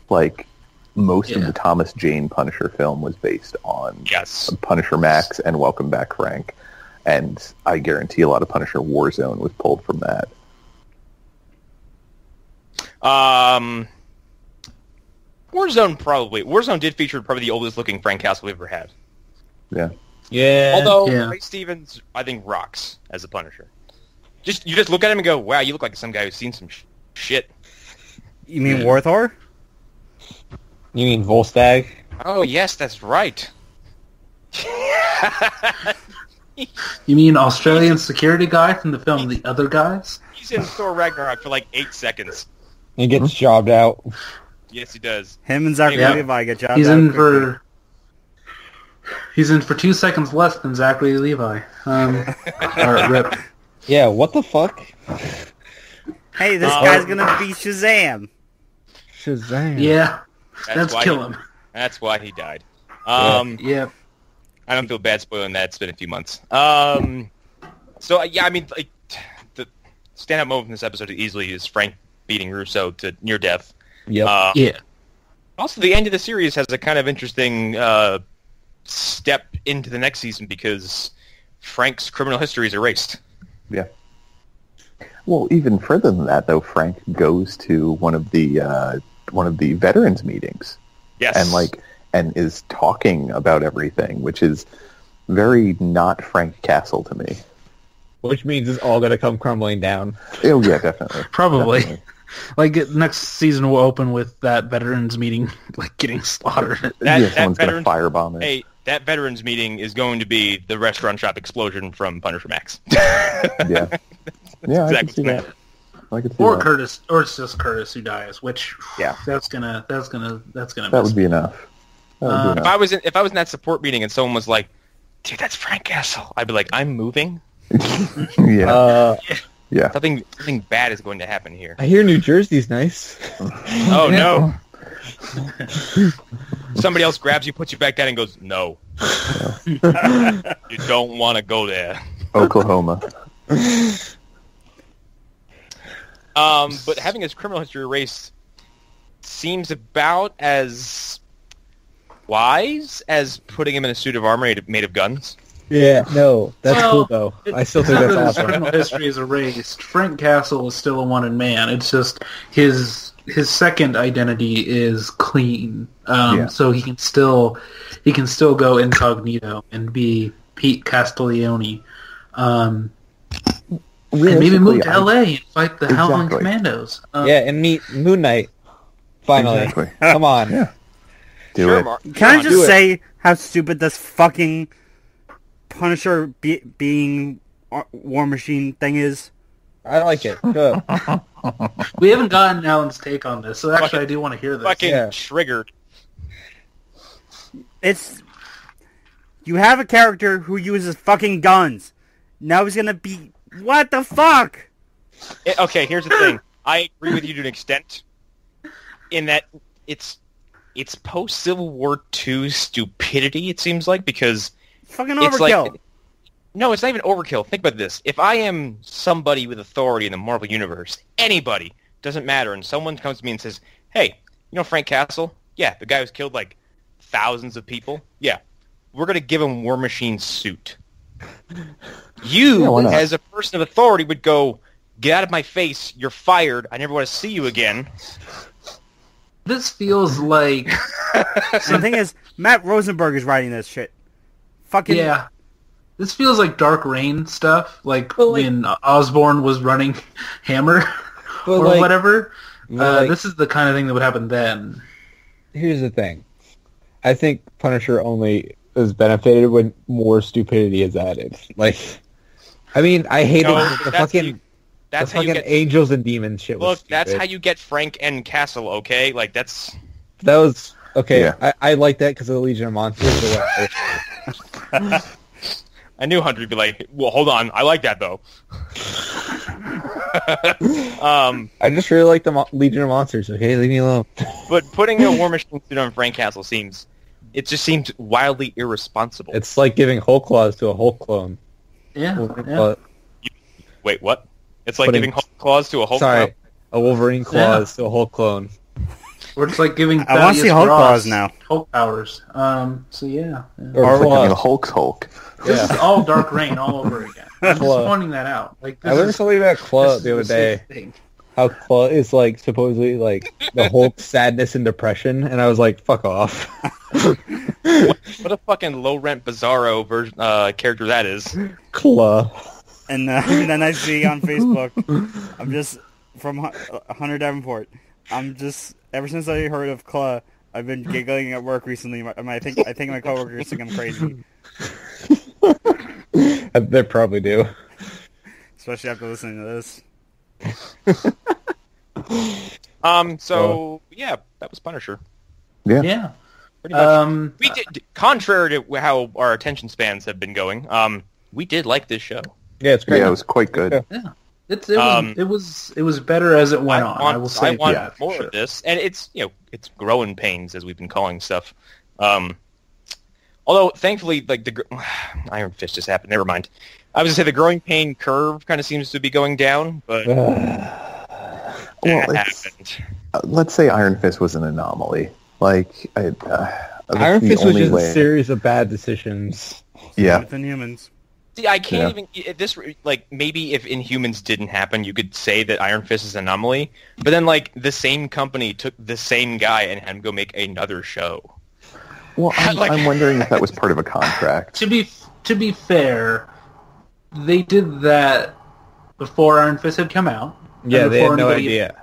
Like most of the Thomas Jane Punisher film was based on Punisher Max and Welcome Back Frank, and I guarantee a lot of Punisher Warzone was pulled from that. Warzone did feature probably the oldest looking Frank Castle we've ever had. Yeah. Yeah. Although Ray Stevens, I think, rocks as a Punisher. You just look at him and go, wow, you look like some guy who's seen some shit. You mean Warthor? You mean Volstagg? Oh, yes, that's right. You mean Australian security guy from the film The Other Guys? He's in Thor Ragnarok for like 8 seconds. He gets jobbed out. Yes, he does. Him and Zachary Yeah. Levi get jobs. He's out in quickly. He's in for 2 seconds less than Zachary Levi. Rip. Yeah, what the fuck? Hey, this guy's gonna be Shazam. Shazam. Yeah, let's why kill him. That's why he died. Yeah. I don't feel bad spoiling that. It's been a few months. So yeah, I mean, like the stand-up moment in this episode easily is Frank beating Russo to near death. Yep. Yeah. Also, the end of the series has a kind of interesting step into the next season because Frank's criminal history is erased. Yeah. Well, even further than that, though, Frank goes to one of the veterans meetings. Yes. And is talking about everything, which is very not Frank Castle to me. Which means it's all going to come crumbling down. Oh yeah, definitely. Probably. Definitely. Like, next season will open with that veterans meeting, like, getting slaughtered. Someone's going to firebomb it. Hey, that veterans meeting is going to be the restaurant shop explosion from Punisher Max. Yeah. Yeah, I can exactly see what that. I can see Or that. Curtis, or it's just Curtis who dies, which, Yeah. that's gonna That mess would be enough. That would be If I was in that support meeting and someone was like, "Dude, that's Frank Castle," I'd be like, "I'm moving. enough. Yeah. Yeah. Something bad is going to happen here." I hear New Jersey's nice. Oh no! Somebody else grabs you, puts you back down, and goes, "No, you don't want to go there." Oklahoma. But having his criminal history erased seems about as wise as putting him in a suit of armor made of guns. Yeah, no, that's Well, cool though. I still think It's not that's that his awesome. criminal history is erased. Frank Castle is still a wanted man. It's just his second identity is clean, so he can still go incognito and be Pete Castiglione, and maybe move to LA and fight the Howling Exactly. Commandos. Yeah, and meet Moon Knight. Finally. Exactly. Come on. Yeah. Do Sure, it. Mark. Can I do just it. say how stupid this fucking Punisher being War Machine thing is? I like it. Good. We haven't gotten Alan's take on this, so actually Fucking- I do want to hear this. Fucking Yeah. triggered. It's... You have a character who uses fucking guns. Now he's gonna be... What the fuck? Okay, here's the thing. I agree with you to an extent, in that it's post Civil War II stupidity. It seems like because Fucking it's overkill. like no, it's not even overkill. Think about this: if I am somebody with authority in the Marvel universe, anybody doesn't matter, and someone comes to me and says, "Hey, you know Frank Castle? Yeah, the guy who's killed like thousands of people. Yeah, we're gonna give him War Machine's suit." You, Yeah, why not? as a person of authority, would go, "Get out of my face! You're fired! I never want to see you again." This feels like The thing is, Matt Rosenberg is writing this shit. Fucking... yeah. This feels like Dark Reign stuff, like But, like- when Osborn was running Hammer But, or like- whatever. like- This is the kind of thing that would happen then. Here's the thing. I think Punisher only is benefited when more stupidity is added. Like, I mean, I hated No, the that's fucking you- That's the how you fucking get. angels and demons shit. Was Look, that's stupid. how you get Frank and Castle. Okay, like that's. That was okay. Yeah. I like that because of the Legion of Monsters. Or whatever. I knew Hunter would be like, "Well, hold on, I like that though." I just really like the Legion of Monsters. Okay, leave me alone. But putting a War Machine suit on Frank Castle seems wildly irresponsible. It's like giving Hulk claws to a Hulk clone. Yeah, yeah. But- Wait, what? It's like Putting- giving Hulk claws to a Hulk. sorry, clone? a Wolverine claws to a Hulk clone. Or it's like giving I wanna see Thaddeus Hulk Ross claws now. Hulk powers. So yeah. Or It's like claws. giving Hulk's Hulk. This is all Dark Reign all over again. I'm just Claw. pointing that out. Like this I learned is, something about Claw this is the other same day. thing. How Claw is like supposedly like the Hulk's sadness and depression, and I was like, "Fuck off." What a fucking low rent Bizarro version character that is. Claw. And then I see on Facebook, I'm just from Hunter Davenport. I'm just ever since I heard of Claw, I've been giggling at work recently. I think my coworkers think I'm crazy. They probably do. Especially after listening to this. So yeah, that was Punisher. Yeah. Pretty much. We did, contrary to how our attention spans have been going. We did like this show. Yeah, it's great. Yeah, it was quite good. Yeah. It was better as it went on. I will say I want that, more sure. of this, and it's it's growing pains as we've been calling stuff. Although thankfully, like the Iron Fist just happened. Never mind. I was gonna say the growing pain curve kind of seems to be going down, but that happened. Let's say Iron Fist was an anomaly. Like Iron Fist was just a series of bad decisions. Yeah. Within humans. See, I can't even this maybe if Inhumans didn't happen, you could say that Iron Fist is an anomaly. But then the same company took the same guy and had him go make another show. Well, I'm wondering if that was part of a contract. To be fair, they did that before Iron Fist had come out. Yeah, they had no idea.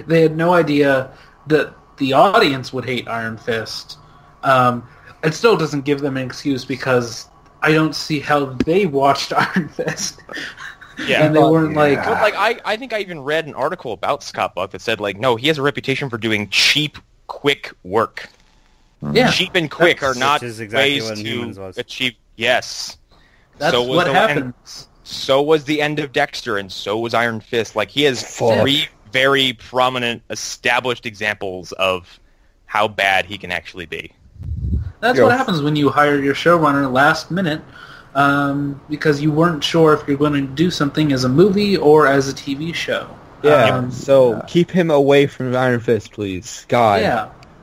They had no idea that the audience would hate Iron Fist. It still doesn't give them an excuse because I don't see how they watched Iron Fist. Yeah, and they weren't But I think I even read an article about Scott Buck that said no, he has a reputation for doing cheap, quick work. Yeah, cheap and quick are not exactly ways to was. Achieve. Yes, that's so what happens. So was the end of Dexter, and so was Iron Fist. He has three very prominent, established examples of how bad he can actually be. That's what happens when you hire your showrunner last minute, because you weren't sure if you're going to do something as a movie or as a TV show. Yeah, keep him away from Iron Fist, please. God.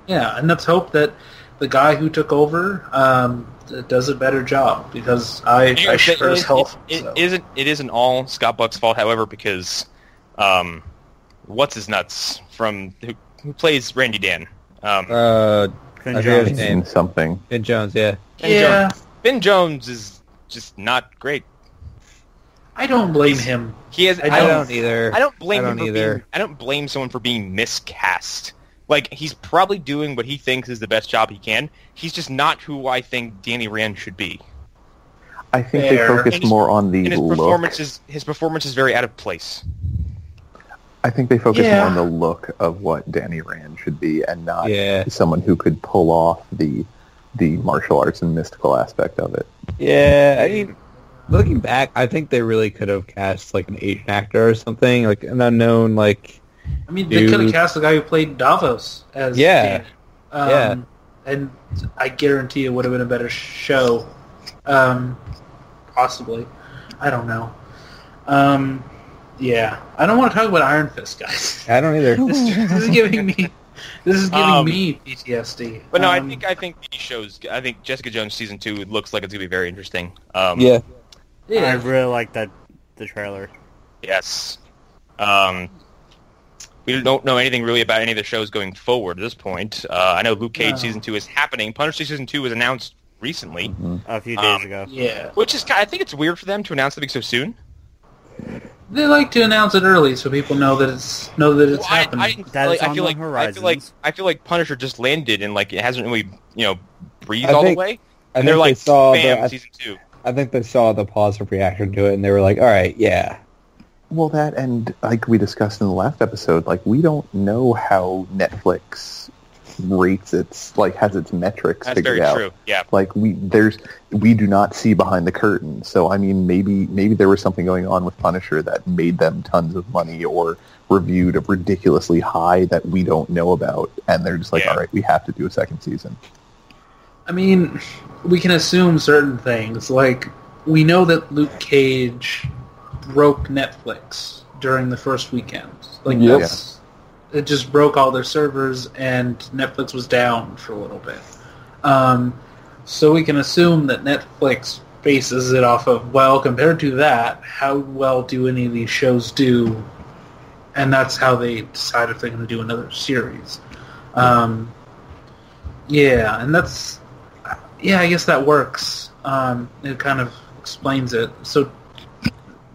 Yeah, and let's hope that the guy who took over does a better job, because I sure as hell... It isn't all Scott Buck's fault, however, because what's his nuts from who plays Randy Dan? Finn Jones. Something. Finn Jones, yeah. Finn Jones is just not great. I don't blame him. I don't either. I don't blame him either. I don't blame someone for being miscast. He's probably doing what he thinks is the best job he can. He's just not who I think Danny Rand should be. I think they focus more on the look. His performance is very out of place. I think they focus more on the look of what Danny Rand should be, and not someone who could pull off the martial arts and mystical aspect of it. Yeah, I mean, looking back, I think they really could have cast an Asian actor or something, an unknown they could have cast the guy who played Davos as Danny. And I guarantee it would have been a better show. Possibly. I don't know. Yeah, I don't want to talk about Iron Fist, guys. I don't either. This is giving me PTSD. But no, I think these shows. I think Jessica Jones season 2 looks like it's gonna be very interesting. I really like the trailer. Yes. We don't know anything really about any of the shows going forward at this point. I know Luke Cage season 2 is happening. Punisher season 2 was announced recently, a few days ago. Yeah, which is I think it's weird for them to announce something so soon. They like to announce it early so people know that it's happening. I feel like Punisher just landed and it hasn't really breathed all the way. And they're like, bam, season 2. I think they saw the positive reaction to it and they were like, all right, yeah. Well, that and like we discussed in the last episode, we don't know how Netflix rates has its metrics figured out. That's very true. Yeah. We do not see behind the curtain. So I mean, maybe there was something going on with Punisher that made them tons of money or reviewed ridiculously high that we don't know about, and they're just all right, we have to do a second season. I mean, we can assume certain things. We know that Luke Cage broke Netflix during the first weekend. It just broke all their servers, and Netflix was down for a little bit. So we can assume that Netflix bases it off of, compared to that, how well do any of these shows do? And that's how they decide if they're going to do another series. And that's... Yeah, I guess that works. It kind of explains it. So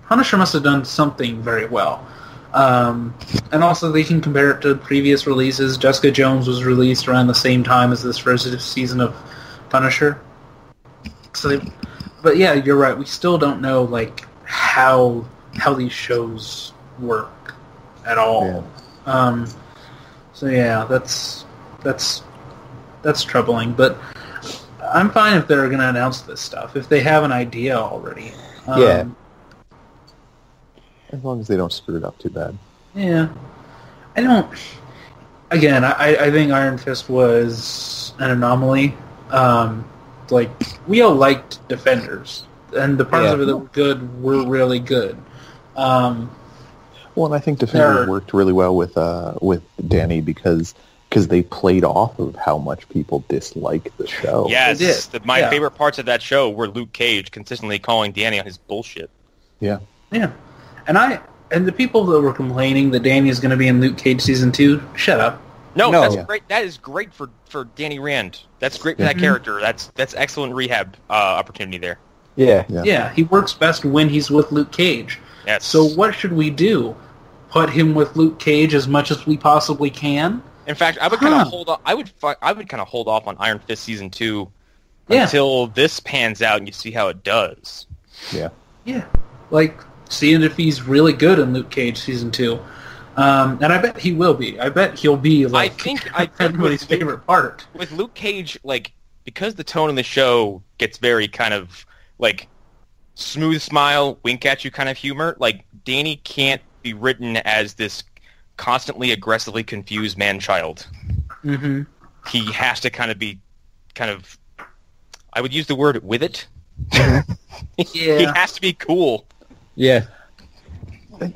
Punisher must have done something very well. And also they can compare it to previous releases. Jessica Jones was released around the same time as this first season of Punisher. So but yeah, you're right. We still don't know like how these shows work at all. Yeah. So yeah, that's troubling. But I'm fine if they're going to announce this stuff if they have an idea already. Yeah. As long as they don't screw it up too bad. Yeah, I don't. Again, I think Iron Fist was an anomaly. Like we all liked Defenders, and the parts of it that were good were really good. Well, and I think Defenders worked really well with Danny because they played off of how much people dislike the show. Yes, my favorite parts of that show were Luke Cage consistently calling Danny on his bullshit. Yeah. Yeah. And the people that were complaining that Danny is going to be in Luke Cage Season 2, shut up. No, that's great. That is great for Danny Rand. That's great for that character. That's excellent rehab opportunity there. Yeah, he works best when he's with Luke Cage. Yes. So what should we do? Put him with Luke Cage as much as we possibly can? In fact, I would kind of hold off. I would kind of hold off on Iron Fist Season 2 until this pans out and you see how it does. Yeah. Yeah. Like, seeing if he's really good in Luke Cage Season 2. And I bet he will be. I bet he'll be, like, I think everybody's favorite part. With Luke Cage, like, because the tone in the show gets very kind of, like, smooth smile, wink at you kind of humor, like, Danny can't be written as this constantly aggressively confused man-child. Mm-hmm. He has to kind of, I would use the word with it. He has to be cool. Yeah.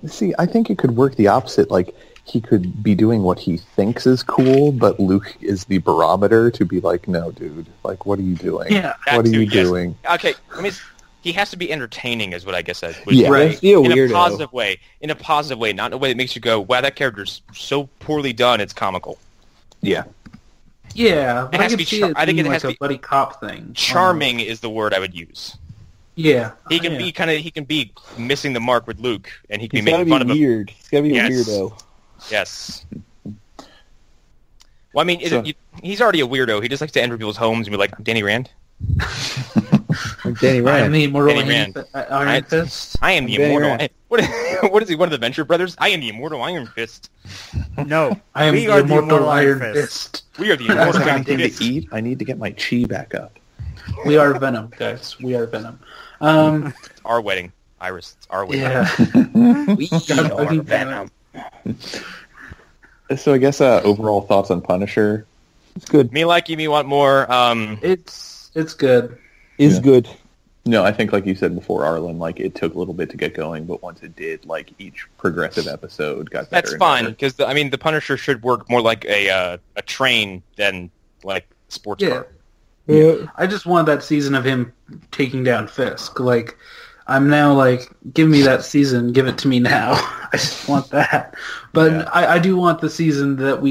See, I think it could work the opposite. Like, he could be doing what he thinks is cool, but Luke is the barometer to be like, no, dude, like, what are you doing? Yeah. What are you doing? Okay, he has to be entertaining is what I guess I would Yeah. Right. in a positive way. In a positive way, not in a way that makes you go, wow, that character's so poorly done, it's comical. Yeah. Yeah, but It has to be I think it has to a be buddy cop thing. Charming is the word I would use. Yeah. He can be missing the mark with Luke, and he can He's be gotta making fun be of him. weird. He's gotta be Yes. a weirdo. Yes. Well, I mean, he's already a weirdo. He just likes to enter people's homes and be like, I'm Danny Rand. I'm Danny I'm Rand. the immortal Danny Rand. Iron Fist. I am the Danny immortal. Rand. What is he? One of the Venture Brothers? I am the immortal Iron Fist. No, I am we the are immortal Iron Fist. Fist. We are the I immortal got Iron anything Fist. to eat. I need to get my chi back up. We are Venom, guys. We are Venom. Our wedding, Iris. It's our wedding. Yeah. We God are fucking Venom. So I guess overall thoughts on Punisher. It's good. Me like you, me want more. It's good. Is Yeah. good. No, I think like you said before, Arlen, like it took a little bit to get going, but once it did, like each progressive episode got better. That's and fine better. because the Punisher should work more like a train than like a sports car. Yeah. I just want that season of him taking down Fisk. Like, I'm now like, give me that season, give it to me now. I just want that. But Yeah. I do want the season that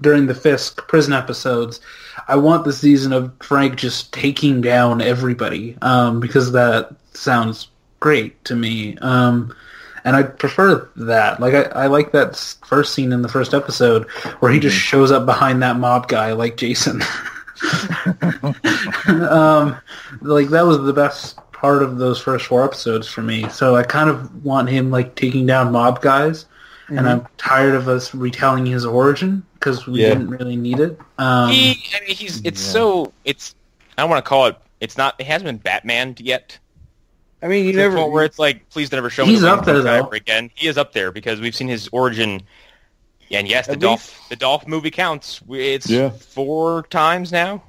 during the Fisk prison episodes, I want the season of Frank just taking down everybody, because that sounds great to me. And I prefer that. Like, I like that first scene in the first episode where he just shows up behind that mob guy like Jason. Like, that was the best part of those first 4 episodes for me. So I kind of want him like taking down mob guys, and I'm tired of us retelling his origin because we didn't really need it. I don't want to call it. It hasn't been Batman yet. I mean, you To the never. point where it's like, please never show me He's the up there, though. ever again. He is up there because we've seen his origin. And yes, the At Dolph movie counts. It's Yeah. 4 times now.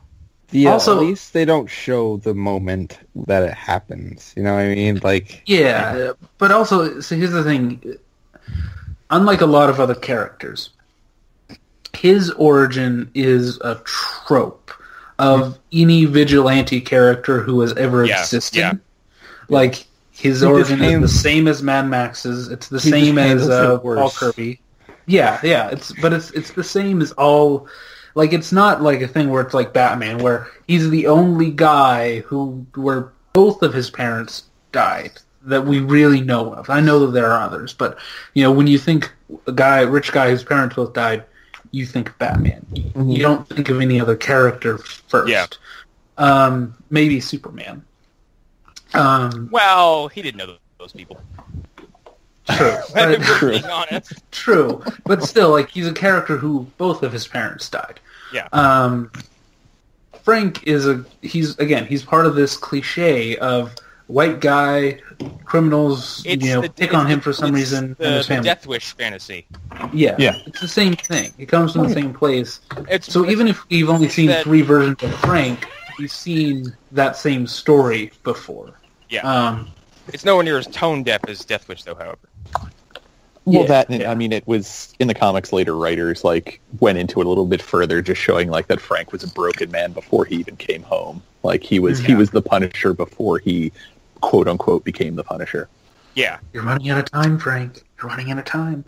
Yeah, Also- at least they don't show the moment that it happens. You know what I mean? Like, Yeah, but also, so here's the thing. Unlike a lot of other characters, his origin is a trope of any vigilante character who has ever existed. yeah. Like, his He origin just is the same as Mad Max's. It's the He same just as handles it Paul worse. Kirby. Yeah. It's the same as all. Like, it's not like a thing where it's like Batman, where he's the only guy where both of his parents died that we really know of. I know that there are others, but when you think rich guy whose parents both died, you think Batman. You don't think of any other character first. Yeah. Maybe Superman. Well, he didn't know those people. True. If we're being honest. True. But still, like, he's a character who both of his parents died. Yeah. Frank he's part of this cliche of white guy, criminals, pick on him for some reason, and his the family. Death Wish fantasy. Yeah. Yeah. It's the same thing. It comes from the same place. So even if we've only seen 3 versions of Frank, we've seen that same story before. Yeah. It's nowhere near as tone deaf as Death Wish, though, however. Well, it was in the comics. Later writers went into it a little bit further, just showing that Frank was a broken man before he even came home. Like he was the Punisher before he, quote unquote, became the Punisher. Yeah, you're running out of time, Frank. You're running out of time.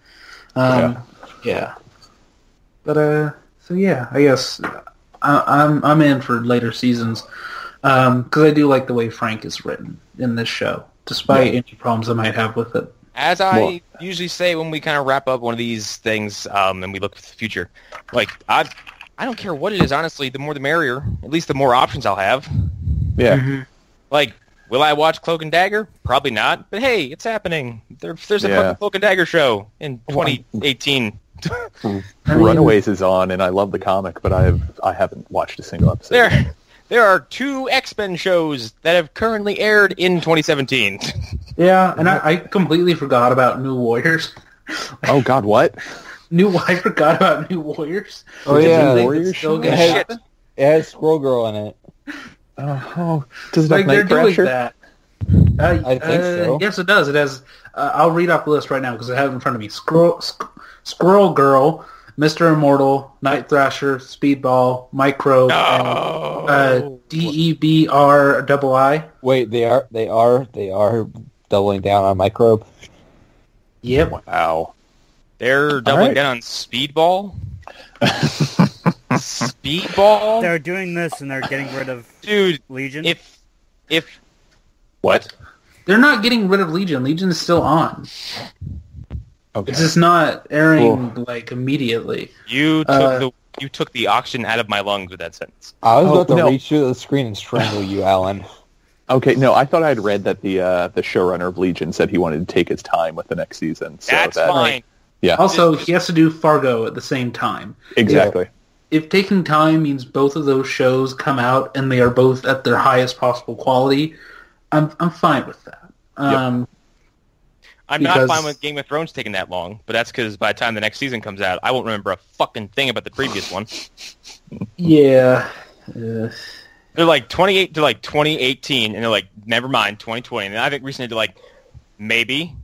Yeah. But so yeah, I guess I'm in for later seasons because I do like the way Frank is written in this show, despite any problems I might have with it. As I usually say when we kind of wrap up one of these things and we look to the future, I don't care what it is, honestly. The more the merrier. At least the more options I'll have. Yeah. Mm-hmm. Will I watch Cloak and Dagger? Probably not. But hey, it's happening. There's a fucking Cloak and Dagger show in 2018. Runaways is on, and I love the comic, but I haven't watched a single episode. There are 2 X-Men shows that have currently aired in 2017. Yeah, and I completely forgot about New Warriors. Oh God, what? I forgot about New Warriors. Oh yeah, Warriors. It has Squirrel Girl in it. Oh, does it have they're doing Nightcrasher? that. I think so. Yes, it does. It has. I'll read off the list right now because I have it in front of me. Squirrel Girl, Mr. Immortal, Night Thrasher, Speedball, Microbe, and DEBRII. Wait, they are doubling down on Microbe. Yep. Wow. They're doubling down on Speedball. Speedball. They're doing this and they're getting rid of Legion. If what? They're not getting rid of Legion. Legion is still on. Okay. It's just not airing immediately. You took the oxygen out of my lungs with that sentence. I was about to reach through the screen and strangle you, Alan. Okay, no, I thought I'd read that the showrunner of Legion said he wanted to take his time with the next season. So That's fine. Yeah. Also, he has to do Fargo at the same time. Exactly. If taking time means both of those shows come out and they are both at their highest possible quality, I'm fine with that. I'm not fine with Game of Thrones taking that long, but that's because by the time the next season comes out, I won't remember a fucking thing about the previous one. Yeah. They're 28 to 2018, and they're like, never mind, 2020. And I think recently they're like, maybe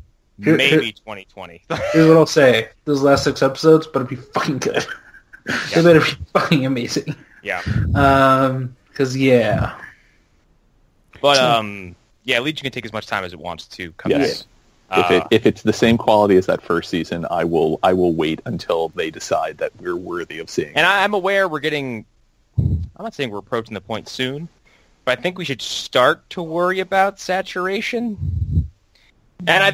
2020. Here's what I'll say. Those last 6 episodes better be fucking good. They better be fucking amazing. Yeah. Because, yeah. But, Legion can take as much time as it wants to come Yes. in. If it's the same quality as that first season, I will wait until they decide that we're worthy of seeing. And I'm aware we're getting. I'm not saying we're approaching the point soon, but I think we should start to worry about saturation. And I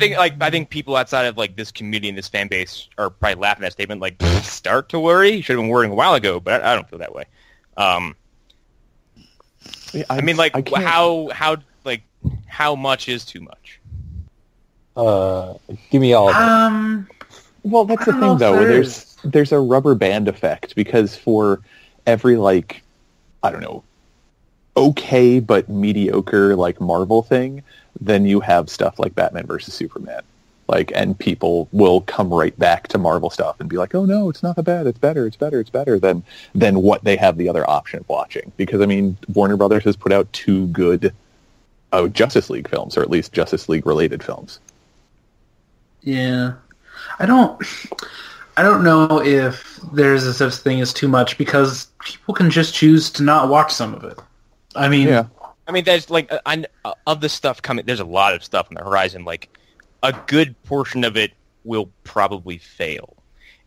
think people outside of this community and this fan base are probably laughing at that statement. Start to worry. You should have been worrying a while ago, but I don't feel that way. How much is too much? Give me all of it. Well, that's the thing, though. There's a rubber band effect because for every okay but mediocre Marvel thing, then you have stuff like Batman versus Superman. And people will come right back to Marvel stuff and be like, oh no, it's not that bad, it's better than what they have the other option of watching. Because Warner Brothers has put out 2 good Justice League films, or at least Justice League related films. Yeah. I don't know if there's a such thing as too much because people can just choose to not watch some of it. There's of the stuff coming. There's a lot of stuff on the horizon. A good portion of it will probably fail,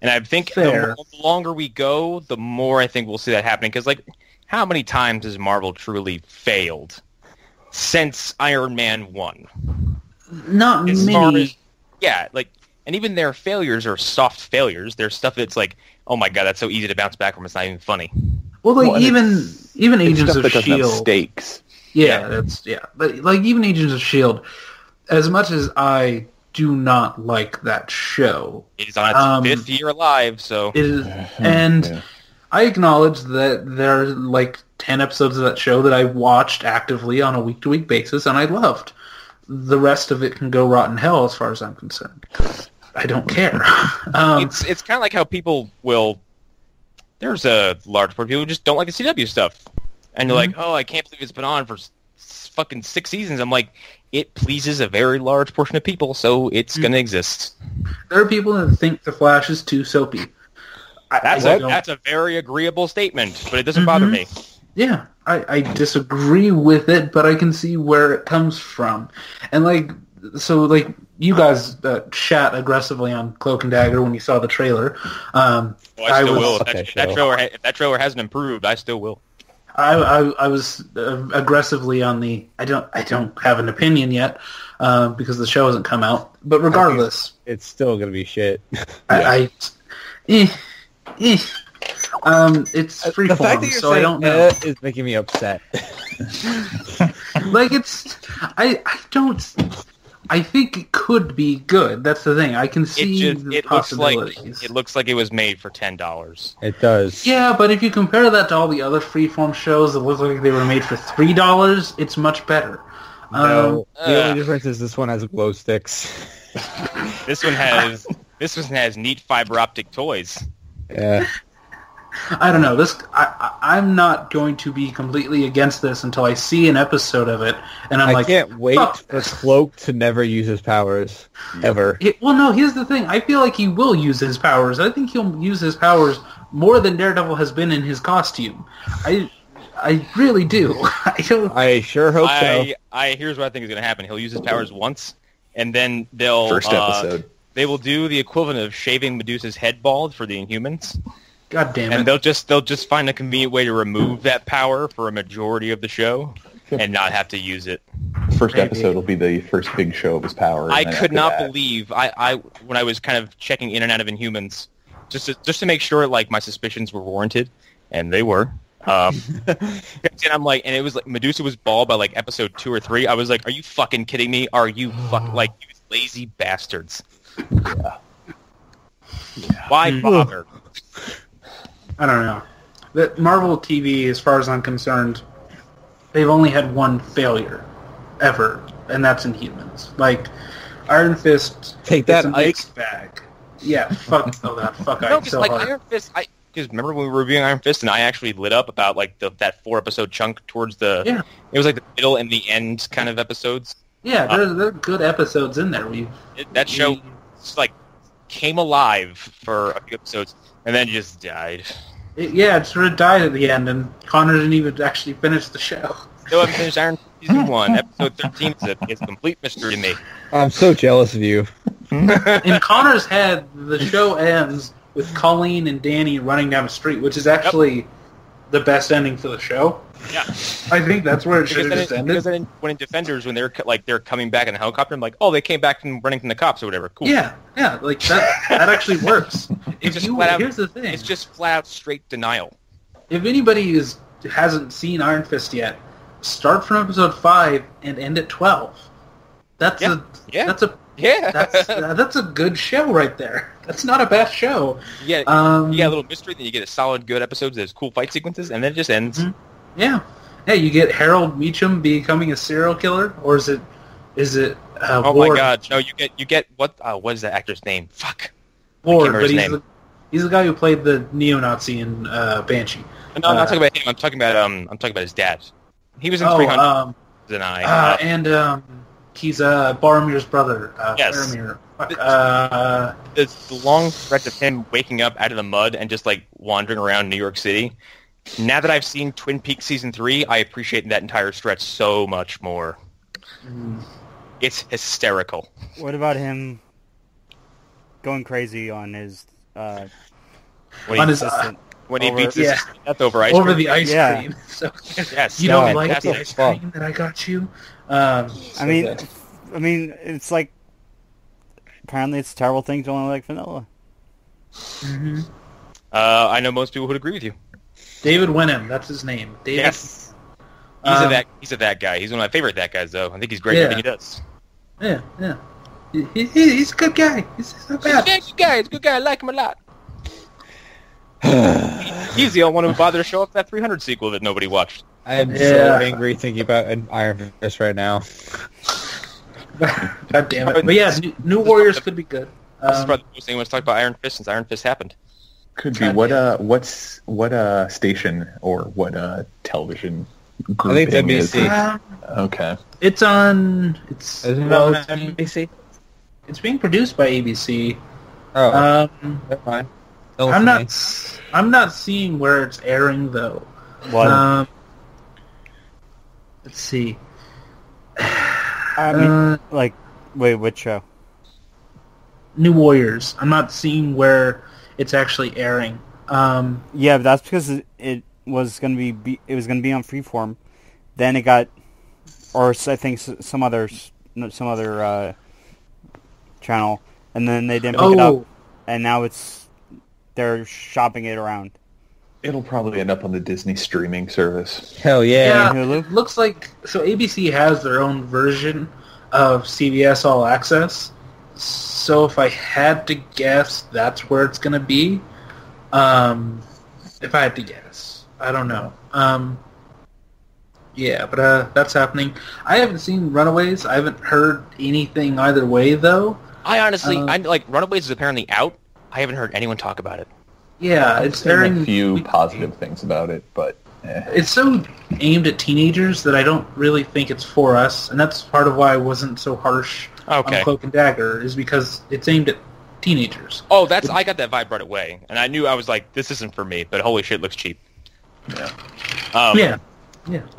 and I think the longer we go, the more I think we'll see that happening. Because how many times has Marvel truly failed since Iron Man 1? Not many. And even their failures are soft failures. There's stuff that's oh my god, that's so easy to bounce back from. It's not even funny. Well, even Agents of that doesn't have S.H.I.E.L.D. stakes. But like even Agents of S.H.I.E.L.D., as much as I do not like that show, It is on its fifth year alive, so it is, and I acknowledge that there are like 10 episodes of that show that I watched actively on a week-to-week basis, and I loved. The rest of it can go rotten hell as far as I'm concerned. I don't care. It's kind of like how people will. There's a large part of people who just don't like the CW stuff, and they're like, "Oh, I can't believe it's been on for fucking 6 seasons." I'm like, it pleases a very large portion of people, so it's going to exist. There are people that think The Flash is too soapy. That's a very agreeable statement, but it doesn't bother me. Yeah, I disagree with it, but I can see where it comes from. And you guys chat aggressively on Cloak and Dagger when you saw the trailer. I still will. If that trailer hasn't improved, I still will. I was aggressively on the. I don't have an opinion yet because the show hasn't come out. But regardless, it's still gonna be shit. It's freeform, so I don't know. Is making me upset. I think it could be good. That's the thing. I can see the possibilities. It looks like it was made for $10. It does. Yeah, but if you compare that to all the other freeform shows that look like they were made for $3, it's much better. No, the only difference is this one has glow sticks. This one has neat fiber optic toys. Yeah. I don't know. I'm not going to be completely against this until I see an episode of it, and I can't wait for Cloak to never use his powers ever. No. Here's the thing. I feel like he will use his powers. I think he'll use his powers more than Daredevil has been in his costume. I really do. I sure hope so. Here's what I think is going to happen. He'll use his powers once, and then they'll first episode. They will do the equivalent of shaving Medusa's head bald for the Inhumans. God damn it! And they'll just find a convenient way to remove that power for a majority of the show and not have to use it. First episode will be the first big show of his power. I could not believe when I was kind of checking in and out of Inhumans just to make sure like my suspicions were warranted, and they were. And I'm like, and it was like Medusa was bald by like episode 2 or 3. I was like, are you fucking kidding me? Are you you lazy bastards? Yeah. Why bother? I don't know. The Marvel TV, as far as I'm concerned, they've only had one failure ever, and that's Inhumans. Like Iron Fist, take that, it's a mixed bag. Yeah, fuck that. Fuck no, Ike so like hard. Iron Fist. Because remember when we were reviewing Iron Fist, and I actually lit up about like that 4-episode chunk towards the. Yeah. It was like the middle and the end kind of episodes. Yeah, there are good episodes in there. That show like came alive for a few episodes and then just died. It sort of died at the end, and Connor didn't even actually finish the show. Still haven't finished Iron Fist Season 1. Episode 13 is a complete mystery to me. I'm so jealous of you. In Connor's head, the show ends with Colleen and Danny running down the street, which is actually the best ending for the show. Yeah, I think that's where it should have just ended. Because then when in Defenders, when they're coming back in a helicopter, I'm like, oh, they came back from running from the cops or whatever. Cool. Yeah, like that actually works. Here's the thing. It's just flat out straight denial. If anybody hasn't seen Iron Fist yet, start from episode 5 and end at 12. That's a good show right there. That's not a bad show. You get a little mystery, then you get a solid, good episodes. There's cool fight sequences, and then it just ends. Mm-hmm. Yeah. Hey, you get Harold Meacham becoming a serial killer, or is it? Oh Ward? My God! No, you get what? What is that actor's name? Fuck. Ward, but he's the guy who played the neo-Nazi in Banshee. No, I'm not talking about him. I'm talking about his dad. He was in 300. He's Boromir's brother. Yes. Boromir. The long stretch of him waking up out of the mud and just like wandering around New York City. Now that I've seen Twin Peaks Season 3, I appreciate that entire stretch so much more. It's hysterical. What about him going crazy on his... when he beats his death over ice cream. Over the ice cream. So, yes. You don't like the ice cream that I got you? I mean, it's like... Apparently it's a terrible thing to only like vanilla. Mm-hmm. I know most people would agree with you. David Wenham, that's his name. David. Yes. He's a that guy. He's one of my favorite that guys, though. I think he's great at everything he does. Yeah. He's a good guy. He's not bad. He's a good guy. I like him a lot. He's the only one who bothered to show up that 300 sequel that nobody watched. I am so angry thinking about an Iron Fist right now. God damn it. But yeah, New Warriors could be good. This is probably the most thing to talk about Iron Fist since Iron Fist happened. Could be. What station or what television group? I think it's NBC. Okay. It's on. It's Isn't it well, on NBC? It's being produced by ABC. Oh, that's fine. I'm not seeing where it's airing though. What? Let's see. I mean, wait, which show? New Warriors. I'm not seeing where it's actually airing. Yeah, but that's because it was gonna be on Freeform. Then it got, or I think some other channel, and then they didn't pick it up, and now they're shopping it around. It'll probably end up on the Disney streaming service. Hell yeah. Hulu? Looks like so. ABC has their own version of CBS All Access. So if I had to guess, that's where it's going to be. If I had to guess, I don't know. Yeah, but that's happening. I haven't seen Runaways. I haven't heard anything either way, though. I honestly, Runaways is apparently out. I haven't heard anyone talk about it. Yeah, it's airing. A few positive things about it, but it's so aimed at teenagers that I don't really think it's for us, and that's part of why I wasn't so harsh on Cloak and Dagger, is because it's aimed at teenagers. Oh, I got that vibe right away, and I knew I was like, this isn't for me, but holy shit, it looks cheap. Yeah.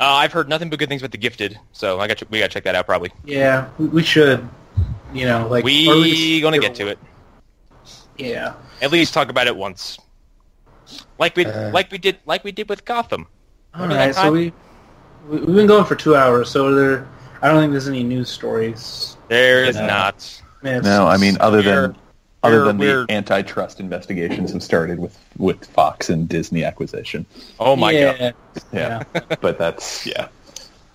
I've heard nothing but good things about The Gifted, so we got to check that out probably. Yeah, we should. You know, like we gonna get to it. Yeah. At least talk about it once. Like we did with Gotham. All right, so we've been going for 2 hours, so I don't think there's any news stories. There is not. No, I mean other than the antitrust investigations have started with Fox and Disney acquisition. Oh my god. Yeah. But that's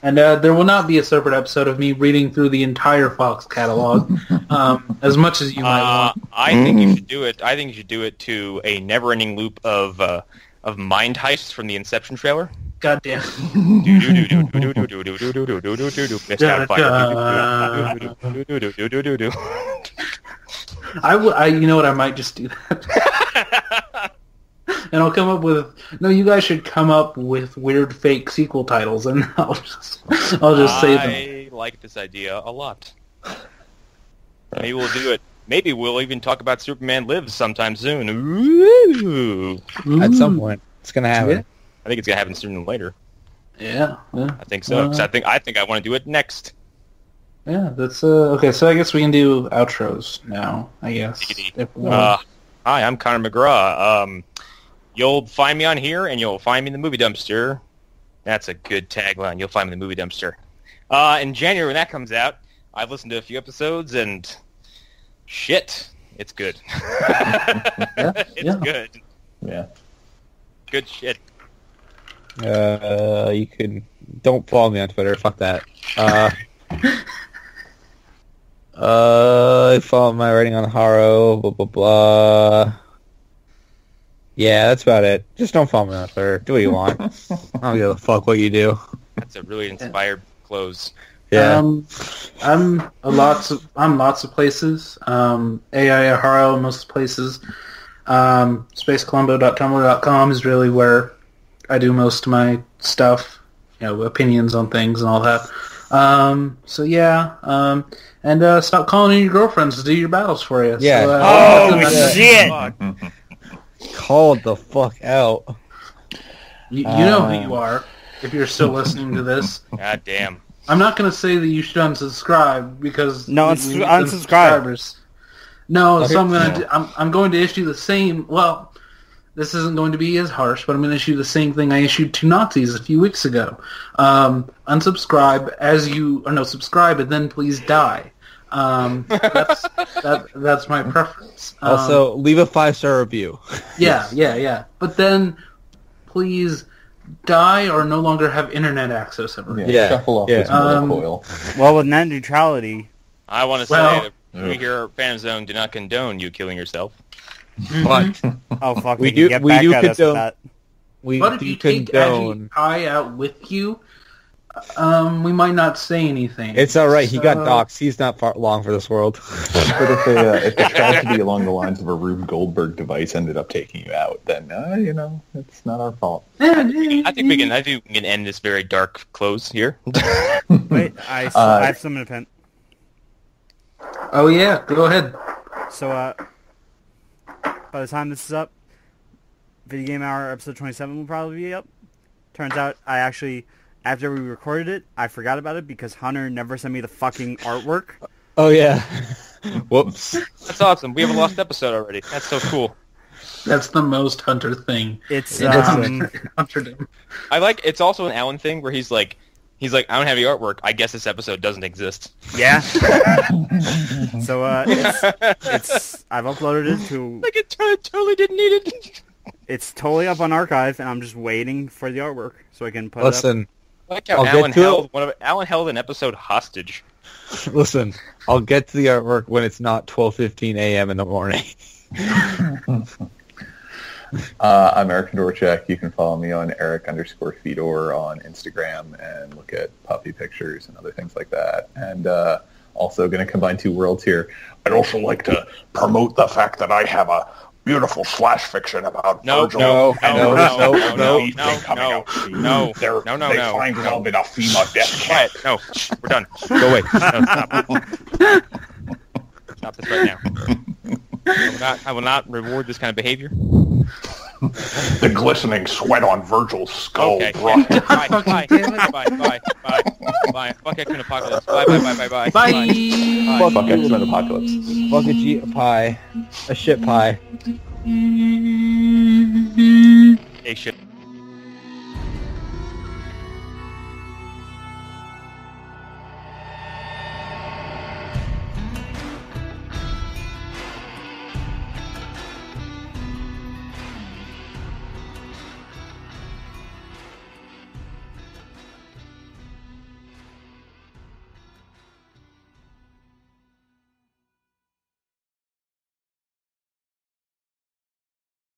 And there will not be a separate episode of me reading through the entire Fox catalog, as much as you might want. I think you should do it. I think you should do it to a never-ending loop of mind heists from the Inception trailer. God damn. You know what? I might just do that. And I'll come up with... No, you guys should come up with weird fake sequel titles, and I'll just say them. I like this idea a lot. Maybe we'll do it. Maybe we'll even talk about Superman Lives sometime soon. Ooh. At some point. It's going to happen. Yeah. I think it's going to happen sooner than later. Yeah. I think so. 'Cause I think I want to do it next. Yeah, that's... okay, so I guess we can do outros now, I guess. Hi, I'm Connor McGraw. You'll find me on here, and you'll find me in the movie dumpster. That's a good tagline. You'll find me in the movie dumpster. In January, when that comes out, I've listened to a few episodes, and shit, it's good. It's good. Yeah. Good shit. You can... Don't follow me on Twitter. Fuck that. Follow my writing on Haro, blah, blah, blah. Yeah, that's about it. Just don't follow me on Twitter. Do what you want. I don't give a fuck what you do. That's a really inspired close. Yeah. I'm lots of places. AI Haro, most places. SpaceColumbo.tumblr.com is really where I do most of my stuff. You know, opinions on things and all that. So yeah. And stop calling in your girlfriends to do your battles for you. Yeah. So, Shit! Called the fuck out. You know who you are if you're still listening to this. God damn. I'm not going to say that you should unsubscribe because No, we need some unsubscribe. subscribers. No, Okay. so I'm going to issue the same. Well, this isn't going to be as harsh, but I'm going to issue the same thing I issued to Nazis a few weeks ago. Unsubscribe subscribe and then please die. That's my preference. Also, leave a 5-star review. Yeah. But then, please die or no longer have internet access ever. Yeah. Shuffle off Yeah. this mortal coil. Well, with net neutrality, I want to say Well- that we here at Fan Zone do not condone you killing yourself. But oh fuck, We they can do- get we back do at us with condone- that. we But if do you take condone. Aggie Pie out with you, we might not say anything. It's all right. He got So- doxxed. He's not far long for this world. But if a tragedy along the lines of a Rube Goldberg device ended up taking you out, then it's not our fault. I think we can end this very dark close here. Wait, I have something to pen. Oh yeah, go ahead. So, by the time this is up, Video Game Hour episode 27 will probably be up. Turns out I actually, after we recorded it, I forgot about it because Hunter never sent me the fucking artwork. Oh yeah. Whoops. That's awesome. We have a lost episode already. That's so cool. That's the most Hunter thing. It's, Hunter did. I like. It's also an Alan thing where he's like, I don't have the artwork. I guess this episode doesn't exist. yeah. So, it's, I've uploaded it to, Like it totally didn't need it. it's totally up on archive, and I'm just waiting for the artwork so I can put Listen, I like how I'll get Alan held an episode hostage. listen. I'll get to the artwork when it's not 12:15 a.m. in the morning. I'm Eric Dorchak. You can follow me on Eric_Fedor on Instagram and look at puppy pictures and other things like that. And also going to combine two worlds here. I'd also like to promote the fact that I have a beautiful slash fiction about Virgil. and no, there is no, a no, movie thing coming out soon. no, They're- no, They no, find no. Velvet a FEMA death camp. Quiet. No, we're done. Go away. No, stop. Stop this right now. I will not reward this kind of behavior. The glistening sweat on Virgil's skull Okay. brought Bye. Bye. Bye. Fuck X-Men Apocalypse. Bye. Bye. Fuck X-Men Apocalypse. Fuck a pie, a shit pie. Hey, shit.